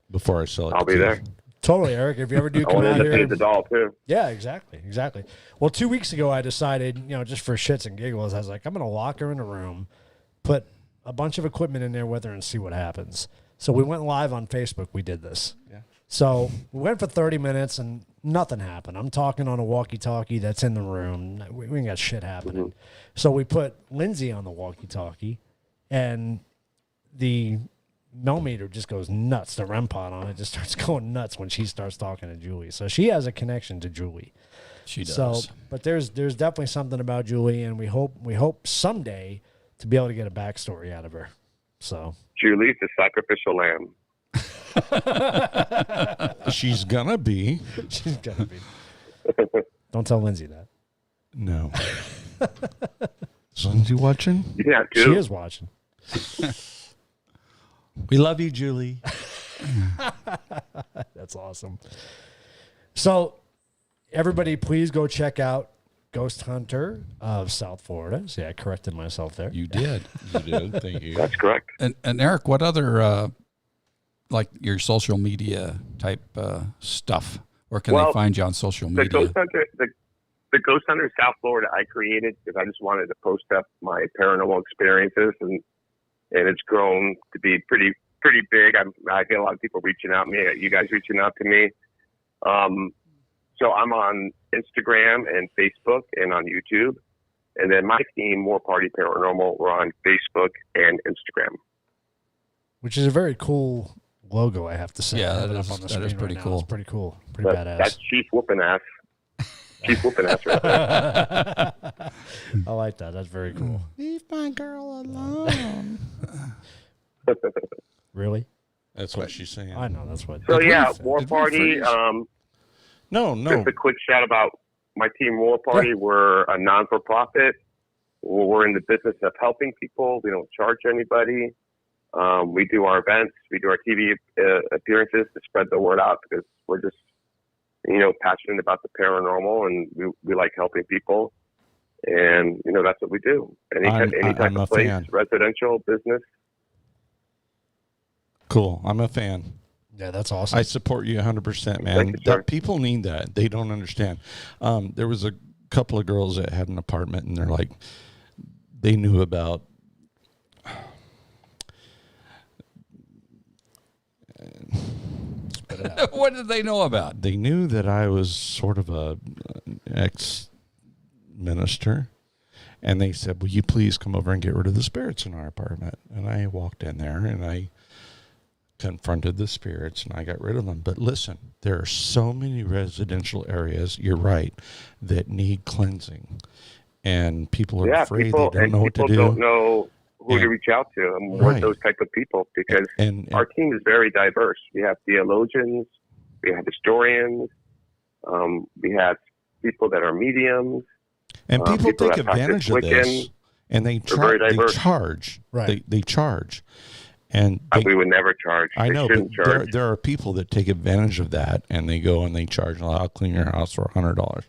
before I sell it. I'll to be you. there. Totally, Eric. If you ever do I come want out to here, the doll too. yeah, exactly. Well, 2 weeks ago, I decided, just for shits and giggles, I was like, I'm going to lock her in a room, put a bunch of equipment in there with her, and see what happens. So we went live on Facebook. We did this. Yeah. So we went for 30 minutes, and nothing happened. I'm talking on a walkie-talkie that's in the room. We ain't got shit happening. Mm-hmm. So we put Lindsay on the walkie-talkie, and the millimeter just goes nuts. The REM pod on it just starts going nuts when she starts talking to Julie. So she has a connection to Julie. She does. So, but there's definitely something about Julie, and we hope someday to be able to get a backstory out of her. So Julie's the sacrificial lamb. She's gonna be. she's gonna be. Don't tell Lindsay that. No. Is Lindsay watching? Yeah, too. She is watching. We love you, Julie. That's awesome. So, everybody, please go check out Ghost Hunter of South Florida. See, I corrected myself there. You did. You did. Thank you. That's correct. And Eric, what other like your social media type stuff? Where can they find you on social The media? the Ghost Hunter South Florida I created because I just wanted to post up my paranormal experiences, and it's grown to be pretty big. I get a lot of people reaching out to me, you guys reaching out to me. So I'm on Instagram and Facebook and on YouTube. And then my team, More Party Paranormal, we're on Facebook and Instagram. Which is a very cool logo, I have to say. Yeah, I have that it is- up on the that is screen pretty right now. cool. It's pretty cool. Pretty badass. That's Chief Whoopin' Ass. Chief Whoopin' Ass right there. I like that. That's very cool. Leave my girl alone. Really? That's what she's saying. I know. That's what. So yeah, freeze? More Did we Party. freeze? No. Just a quick shout about my team, More Party. We're a non-for-profit. We're in the business of helping people. We don't charge anybody. We do our events. We do our TV appearances to spread the word out because we're just, passionate about the paranormal, and we like helping people. And, that's what we do. Any type I'm a of place, fan. residential, business. Cool. I'm a fan. Yeah, that's awesome. I support you 100%, man. Thank you, sir. That people need that. They don't understand. There was a couple of girls that had an apartment, and they're like, they knew about. What did they know about? They knew that I was sort of an ex-minister, and they said, "Will you please come over and get rid of the spirits in our apartment?" And I walked in there, and I confronted the spirits, and I got rid of them. But listen, there are so many residential areas, you're right, that need cleansing. And people are afraid. They don't know what to do. People don't know who to And- reach out to. And we're Right. those type of people because And our team is very diverse. We have theologians, we have historians, we have people that are mediums. people people take that practice advantage of this, Wiccan. and they very diverse. charge. Right. They charge. And We would never charge. I They know, but shouldn't charge. there are people that take advantage of that, and they go and they charge. I'll clean your house for $100.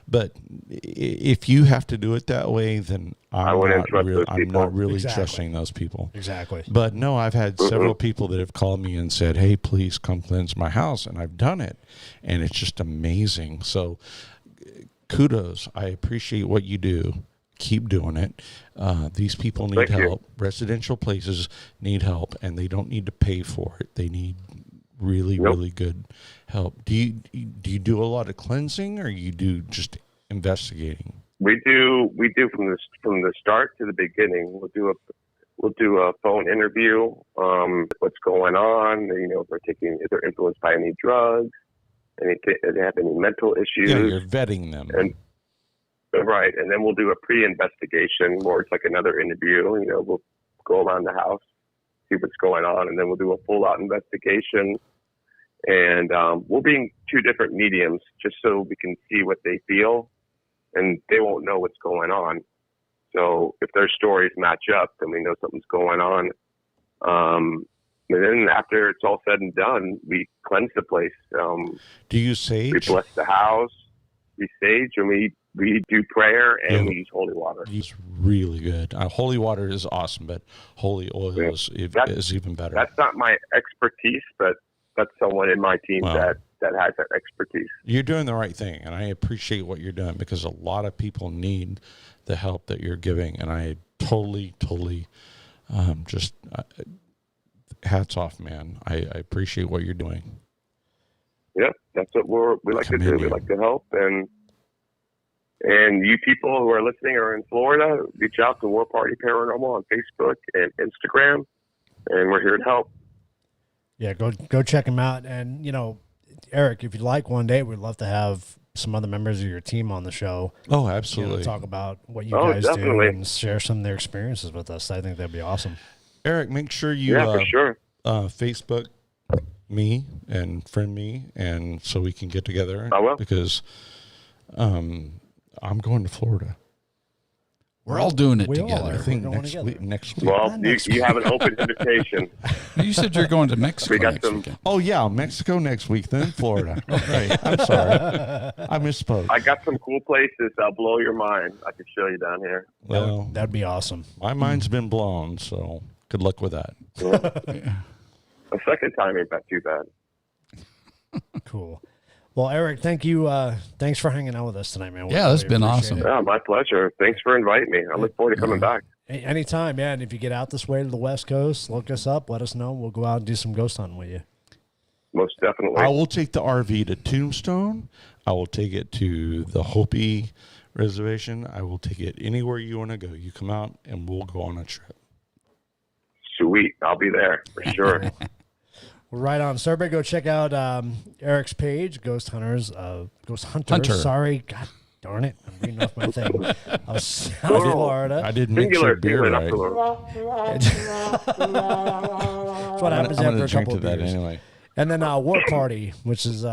But if you have to do it that way, then I'm wouldn't trust those I'm people. not really Exactly. trusting those people. Exactly. But no, I've had several people that have called me and said, "Hey, please come cleanse my house," and I've done it, and it's just amazing. So, kudos. I appreciate what you do. Keep doing it. These people need Thank you. help. Residential places need help, and they don't need to pay for it. They need really, Nope. really good help. Do you do a lot of cleansing, or you do just investigating? We do from the start to the beginning. We'll do a phone interview. What's going on? If they're influenced by any drugs, if they have any mental issues. Yeah, you're vetting them. And right, and then we'll do a pre-investigation where it's like another interview. We'll go around the house, see what's going on, and then we'll do a full-out investigation. And we'll bring two different mediums just so we can see what they feel, and they won't know what's going on. So if their stories match up, then we know something's going on. And then after it's all said and done, we cleanse the place. Do you We sage? bless the house, we sage, and we do prayer, and Yeah. we use holy water. It's really good. Holy water is awesome, but holy oil Yeah. is That's- even better. That's not my expertise, but that's someone in my team Wow. that that has that expertise. You're doing the right thing, and I appreciate what you're doing because a lot of people need the help that you're giving, and I totally just hats off, man. I appreciate what you're doing. Yep, that's what we like to do. Commend We you. like to help, and you people who are listening or in Florida, reach out to War Party Paranormal on Facebook and Instagram, and we're here to help. Yeah, go check them out. And, Eric, if you'd like one day, we'd love to have some other members of your team on the show. Oh, absolutely. Talk about what you Oh, guys definitely. do and share some of their experiences with us. I think that'd be awesome. Eric, make sure you For sure. Facebook me and friend me, and so we can get together. I will. Because I'm going to Florida. We're all doing it We all together. are. I think We're going next together. week. Next week. Well, you have an open invitation. You said you're going to Mexico We got next some- weekend. Oh yeah, Mexico next week, then Florida. Right. I'm sorry, I misspoke. I got some cool places that'll blow your mind. I can show you down here. Well, That'd be awesome. my mind's been blown, so good luck with that. A second time ain't that too bad. Cool. Well, Eric, thank you. Thanks for hanging out with us tonight, man. We Yeah, that's really been appreciate awesome. it. Yeah, my pleasure. Thanks for inviting me. I look forward to coming back. Anytime, man. If you get out this way to the West Coast, look us up. Let us know. We'll go out and do some ghost hunting with you. Most definitely. I will take the RV to Tombstone. I will take it to the Hopi Reservation. I will take it anywhere you want to go. You come out, and we'll go on a trip. Sweet. I'll be there for sure. Right on. So everybody go check out Eric's page, Ghost Hunters, Ghost Hunter. Hunter. Sorry. God darn it. I'm reading off my thing. Of South Florida. I didn't mix your Singular, beer singular, not right. plural. That's what happens I'm after gonna a drink couple to of that beers. anyway. And then War Party, which is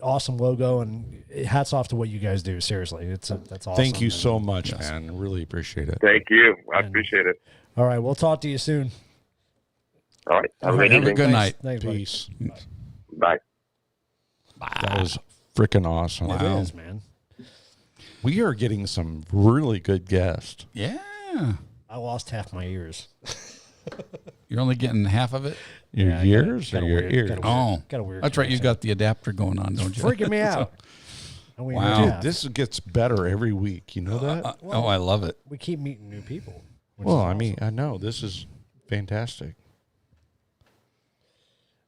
awesome logo, and hats off to what you guys do. Seriously, that's awesome. Thank you And- so much, man. Really appreciate it. Thank you. I appreciate it. All right, we'll talk to you soon. All right. Have a All good right, have a evening. good night. Thanks, buddy. Peace. Bye. That was freaking awesome. It is, man. We are getting some really good guests. Yeah. I lost half my ears. You're only getting half of it? Your Yeah, ears got or a your weird- ears? got a Oh. Got a weird. That's right. You connection. got the adapter going on, don't you? freaking me out. And we Wow. know Dude, this gets better every week. You know that? Oh, I love it. we keep meeting new people. which Well, is I awesome. mean, I know this is fantastic.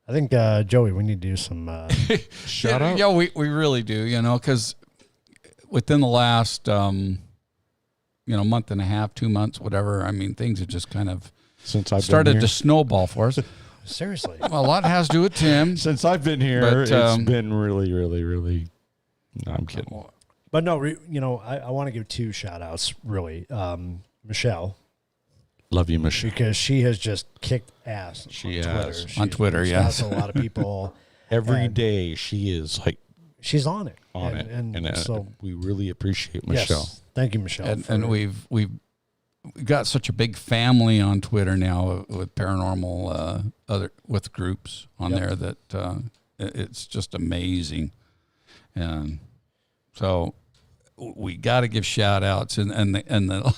I think Joey, we need to do some. Shut yeah, up. Yeah, we really do, because within the last, month and a half, 2 months, whatever, I mean, things have just kind of Since I've started been to here. snowball for us. Seriously. Well, a lot has to do with Tim. Since I've been here, But, it's been really, really, really. No, I'm kidding. But no, I want to give two shout outs, really. Michelle, Love you, Michelle. because she has just kicked ass She on has. Twitter. On She's Twitter, reached out yes. to a lot of people. Every And- day she is like She's on it. on it, and so, we really appreciate Michelle. yes, thank you, Michelle. And we've got such a big family on Twitter now with paranormal with groups on Yep. there that it's just amazing, and so we got to give shout outs and the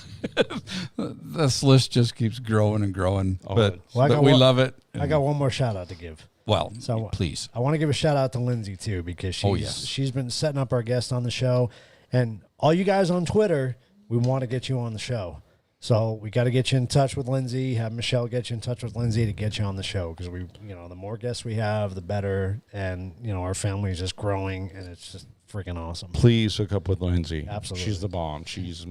this list just keeps growing and growing. Oh, but Well, I got we one- love it. I got one more shout out to give. Well, So- please. I want to give a shout out to Lindsay too, because Oh, yes. she's been setting up our guests on the show, and all you guys on Twitter, we want to get you on the show. So we got to get you in touch with Lindsay, have Michelle get you in touch with Lindsay to get you on the show, because the more guests we have, the better, and our family is just growing, and it's just freaking awesome. Please hook up with Lindsay. Absolutely. She's the bomb. She's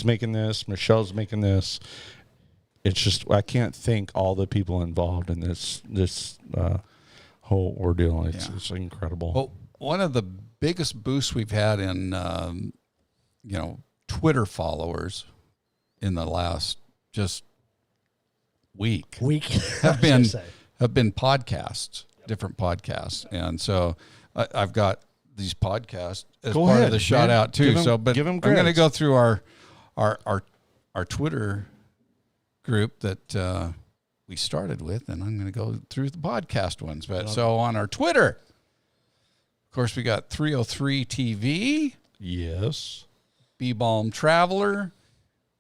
making this. Michelle's making this. It's just I can't thank all the people involved in this whole ordeal. It's incredible. Well, one of the biggest boosts we've had in Twitter followers in the last just week Week have been say. podcasts, different podcasts, and so I've got these podcasts as Go part ahead, of the shout man. out too. Give 'em- So, but give 'em I'm going to credits. go through our Twitter group that we started with, and I'm going to go through the podcast ones. But so on our Twitter, of course, we got 303 TV, Yes. B-Balm Traveler,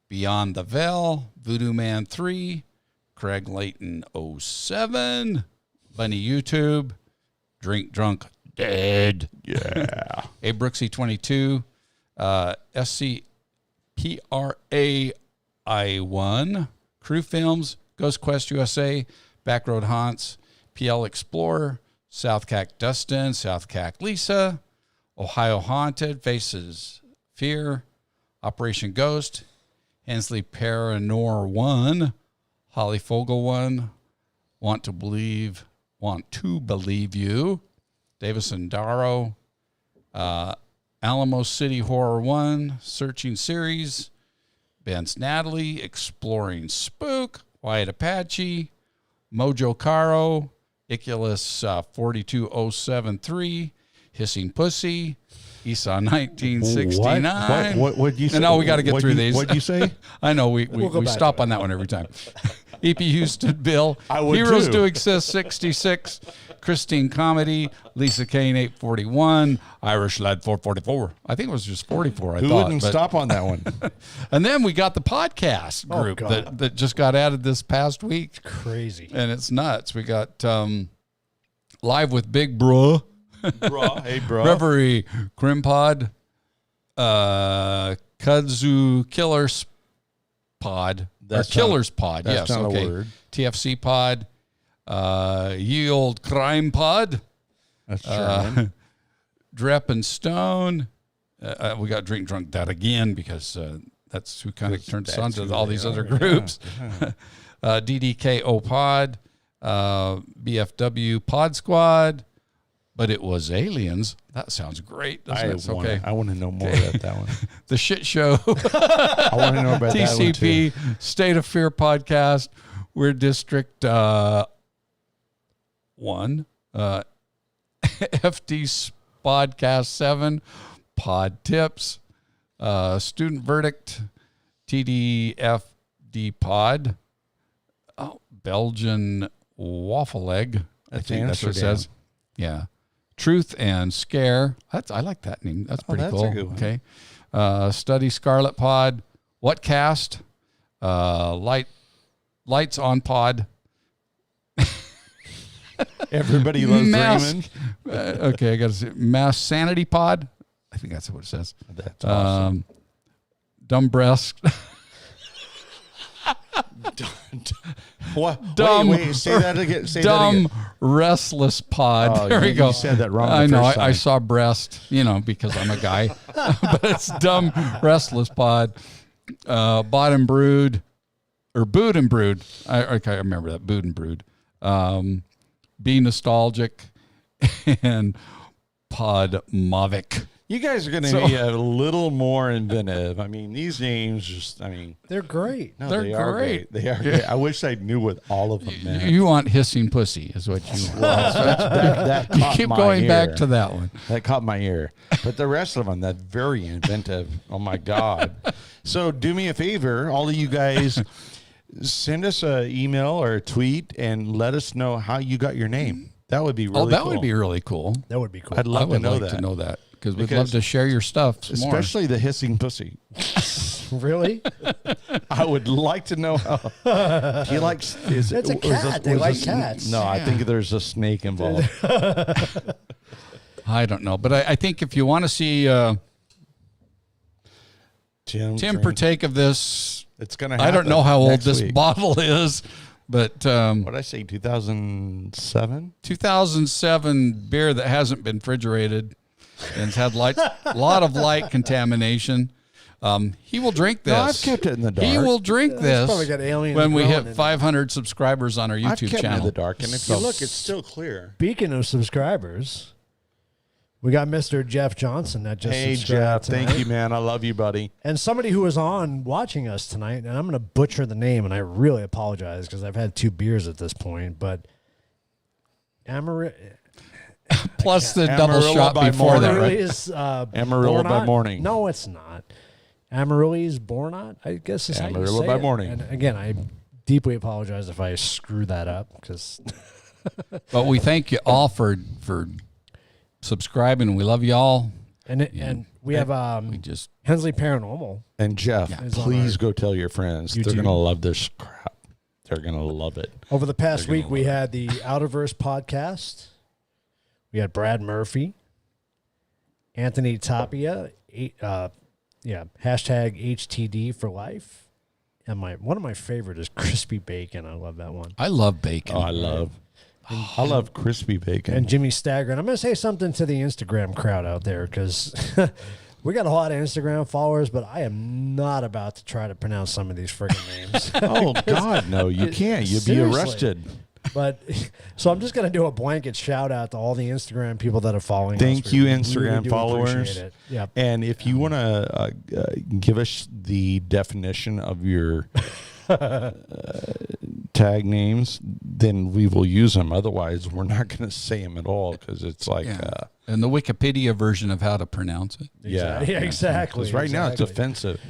Beyond the Veil, Voodoo Man 3, Craig Layton 07, Bunny YouTube, Drink Drunk Dead. Yeah. A Brooksy 22, SCPRAI1, Crew Films, Ghost Quest USA, Backroad Haunts, PL Explorer, South Cack Dustin, South Cack Lisa, Ohio Haunted, Faces Fear, Operation Ghost, Hensley Paranor 1, Holly Fogel 1, Want to Believe You, Davis and Darrow, Alamo City Horror 1, Searching Series, Ben's Natalie, Exploring Spook, Wyatt Apache, Mojo Caro, Iculus 42073, Hissing Pussy, Esau 1969. What you say? No, we got to get through these. What'd you say? I know we go back stop to it. on that one every time. E.P. Houston, Bill. I would Heroes too. Do Exist, 66. Christine Comedy, Lisa Kane, 841. Irish Lad, 444. I think it was just 44, Who thought. wouldn't but- stop on that one? And then we got the podcast Oh, group God. that just got added this past week. Crazy. And it's nuts. We got Live with Big Bro, Bro, hey, bro. Reverie, Crimpod, Kudzu Killers Pod, That's or Killers Pod. that's Yes, not a okay. word. TFC Pod, Ye Old Crime Pod, That's German. Drep and Stone. We got Drink Drunk Dad again because that's who kind of turns us on to all these other groups. DDKO Pod, BFW Pod Squad, but it was Aliens. That sounds great. Doesn't it? It's okay. I want to know more about that one. The Shit Show, I want to know about that one too. TCP, State of Fear Podcast. We're District 1, FD Podcast 7, Pod Tips, Student Verdict, TDFD Pod, Belgian Waffle Egg. I That's think that's what it Amsterdam. says. Yeah. Truth and Scare. I like that name. That's pretty that's a cool. good one. Okay. Study Scarlet Pod. What Cast? Lights on Pod. Everybody loves Mask. Raymond. Okay, I got to see. Mass Sanity Pod. I think that's what it says. That's awesome. Dumb Breast. What? Dumb. Wait, say that again. Say that Dumb again. Restless Pod. Oh, there we you go. said that wrong the I know. first I time. saw breast, because I'm a guy. But it's Dumb Restless Pod. Bought and Brewed. Or Booed and Brewed. I remember that. Booed and Brewed. Be Nostalgic. And Pod Mavic. You guys are going to be a little more inventive. I mean, these names They're great. no, They're they are great. They are great. I wish I knew what all of them meant. You want Hissing Pussy is what you want. that You caught keep my going ear. back to that one. That caught my ear. But the rest of them, that's very inventive. Oh, my God. So do me a favor, all of you guys, send us an email or a tweet and let us know how you got your name. That would be really cool. That would be really cool. That would be cool. I'd love I would to know like that. to know that because we'd love to share your stuff some more. Especially the hissing pussy. Really? I would like to know how. Do you like? It's a cat. They like cats. No, I think there's a snake involved. I don't know, but I think if you want to see Tim drink. partake of this, It's gonna happen. I don't know how old next this week. bottle is, but What did I say? 2007. 2007 beer that hasn't been refrigerated and has had a lot of light contamination. He will drink this. No, I've kept it in the dark. He will drink this probably got aliens when we growing hit in 500 subscribers on our I've YouTube kept it in channel. the dark, and if you look, it's still clear. Speaking of subscribers, we got Mr. Jeff Johnson that just Hey subscribed Jeff, thank tonight. you, man. I love you, buddy. And somebody who was on watching us tonight, and I'm going to butcher the name, and I really apologize because I've had 2 beers at this point, but Plus the double Amarillo shot by before that, morning. right? is Amarillo by Bornat? morning. No, it's not. Amaryllis Bornat, I guess is how you Amarillo say by it. morning. And again, I deeply apologize if I screw that up because But we thank you all for subscribing. We love you all. and we have We just Hensley Paranormal. And Jeff, It's on please our go tell your friends. They're YouTube. going to love this crap. They're going to love it. Over the past They're gonna week, we love had the Outerverse podcast We had Brad Murphy, Anthony Tapia, hashtag HTD for life. And one of my favorite is Crispy Bacon. I love that one. I love bacon. Oh, I love crispy bacon. And Jimmy Stagger. And I'm going to say something to the Instagram crowd out there because we got a lot of Instagram followers, but I am not about to try to pronounce some of these friggin' names. Oh, God, no, you can't. You'd be Seriously. arrested. But so I'm just going to do a blanket shout out to all the Instagram people that are following us. Thank you, We Instagram really do followers. appreciate it. Yep. And if you want to give us the definition of your tag names, then we will use them. Otherwise, we're not going to say them at all because it's like, and the Wikipedia version of how to pronounce it. Yeah, exactly. Because right now it's exactly. offensive.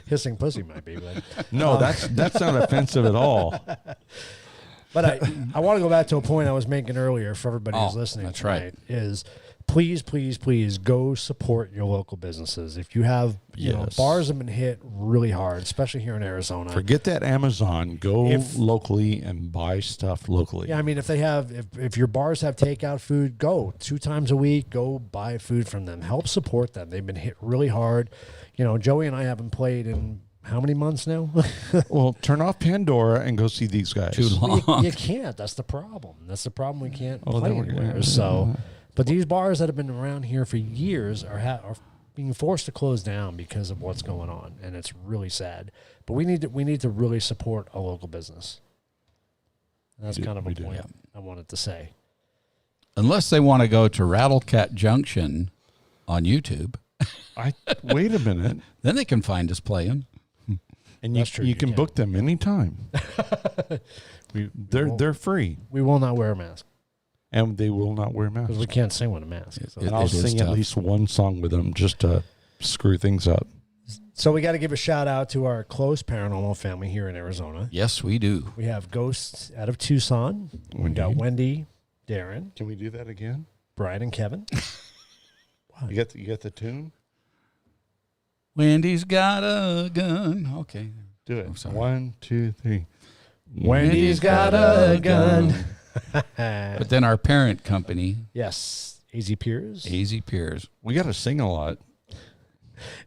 Hissing pussy might be, but No, that's not offensive at all. But I want to go back to a point I was making earlier for everybody who's listening. That's tonight, right. Is please, please, please go support your local businesses. If you have, Yes. bars have been hit really hard, especially here in Arizona. Forget that Amazon. Go locally and buy stuff locally. Yeah, I mean, if your bars have takeout food, go 2 times a week. Go buy food from them. Help support them. They've been hit really hard. Joey and I haven't played in how many months now? Well, turn off Pandora and go see these guys. Too long. You can't. That's the problem. That's the problem. We can't Oh, play then we're anywhere. gonna- So, but these bars that have been around here for years are being forced to close down because of what's going on, and it's really sad. But we need to really support a local business. That's kind of a point I wanted to say. Unless they want to go to Rattlecat Junction on YouTube, Wait a minute. then they can find us playing. And That's true, you you can can. book them anytime. They're free, We will not wear a mask and they will not wear masks. because we can't sing with a mask. So. And I'll It is sing at tough. least one song with them just to screw things up. So we got to give a shout out to our close paranormal family here in Arizona. Yes, we do. We have Ghosts out of Tucson. We got Wendy, Darren, Can we do that again? Brian, and Kevin. You got the tune? Wendy's got a gun. Okay. Do it. Oh, sorry. 1, 2, 3. Wendy's got a gun. But then our parent company, Yes, AZ Piers, AZ Piers. We got to sing a lot.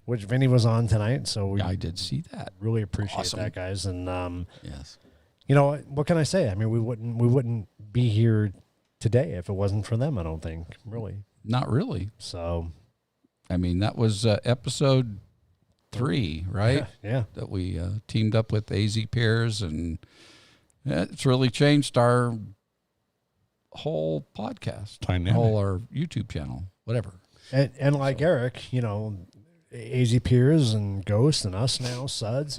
which Vinny was on tonight. So we I did see that. really appreciate Awesome. that, guys. And Yes. what can I say? I mean, we wouldn't be here today if it wasn't for them. I don't think really. Not really. So I mean, that was episode 3, right? yeah. That we teamed up with AZ Piers, and it's really changed our whole podcast, Dynamic. our YouTube channel, whatever. And like Eric, AZ Piers and Ghost and us now, Suds,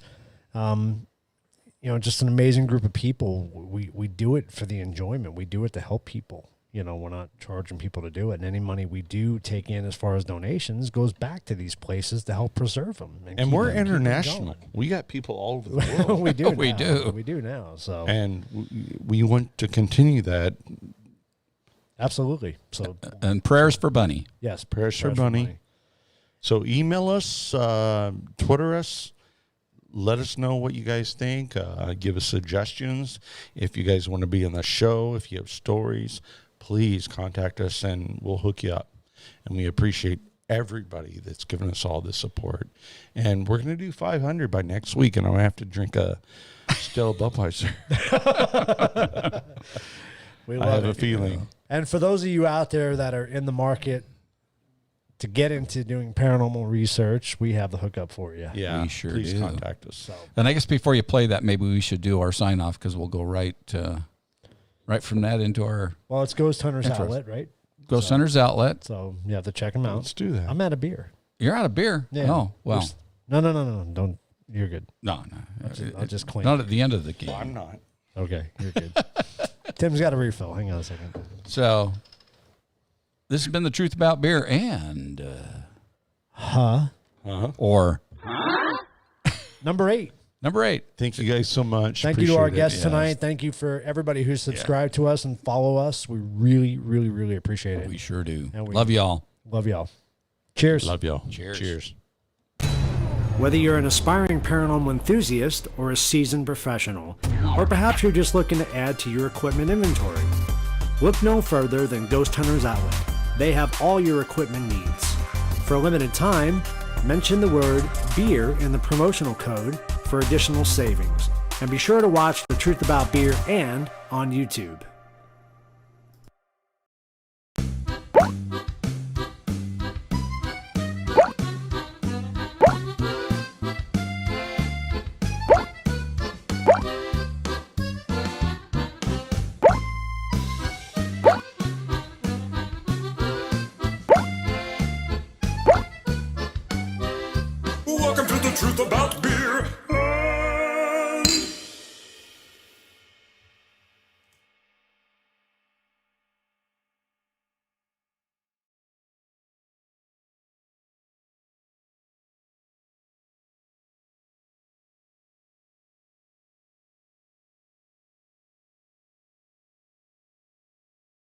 just an amazing group of people. We do it for the enjoyment. We do it to help people. We're not charging people to do it. And any money we do take in as far as donations goes back to these places to help preserve them. And keep we're them international. going. We got people all over the world. we do. We now. do. We do now. So And we want to continue that. absolutely. So And prayers for Bunny. yes, Prayers for Bunny. So email us, Twitter us. Let us know what you guys think. Give us suggestions. If you guys want to be on the show, if you have stories, please contact us and we'll hook you up. And we appreciate everybody that's given us all this support. And we're going to do 500 by next week, and I'm going to have to drink a Stella Budweiser. We I love have a it. feeling. And for those of you out there that are in the market to get into doing paranormal research, we have the hookup for you. Yeah, We sure please do. contact us. So And I guess before you play that, maybe we should do our sign off because we'll go right from that into our well, it's Ghost Hunters Interesting. Outlet, right? Ghost Hunters outlet. So you have to check them out. Let's do that. I'm out of beer. You're out of beer. Yeah. Oh, well. No. Don't. You're good. No. I'll just claim. Not at the end of the game. I'm not. Okay, you're good. Tim's got a refill. Hang on a second. So this has been The Truth About Beer and or Number 8. number 8. Thank you guys so much. Thank you to our Appreciate it. guests tonight. Thank you for everybody who's subscribed to us and follow us. We really, really, really appreciate it. We sure do. And we- Love y'all. Love y'all. Cheers. Love y'all. Cheers. Cheers. Whether you're an aspiring paranormal enthusiast or a seasoned professional, or perhaps you're just looking to add to your equipment inventory, Look no further than Ghost Hunters Outlet. They have all your equipment needs. For a limited time, mention the word beer in the promotional code for additional savings. And be sure to watch The Truth About Beer and on YouTube.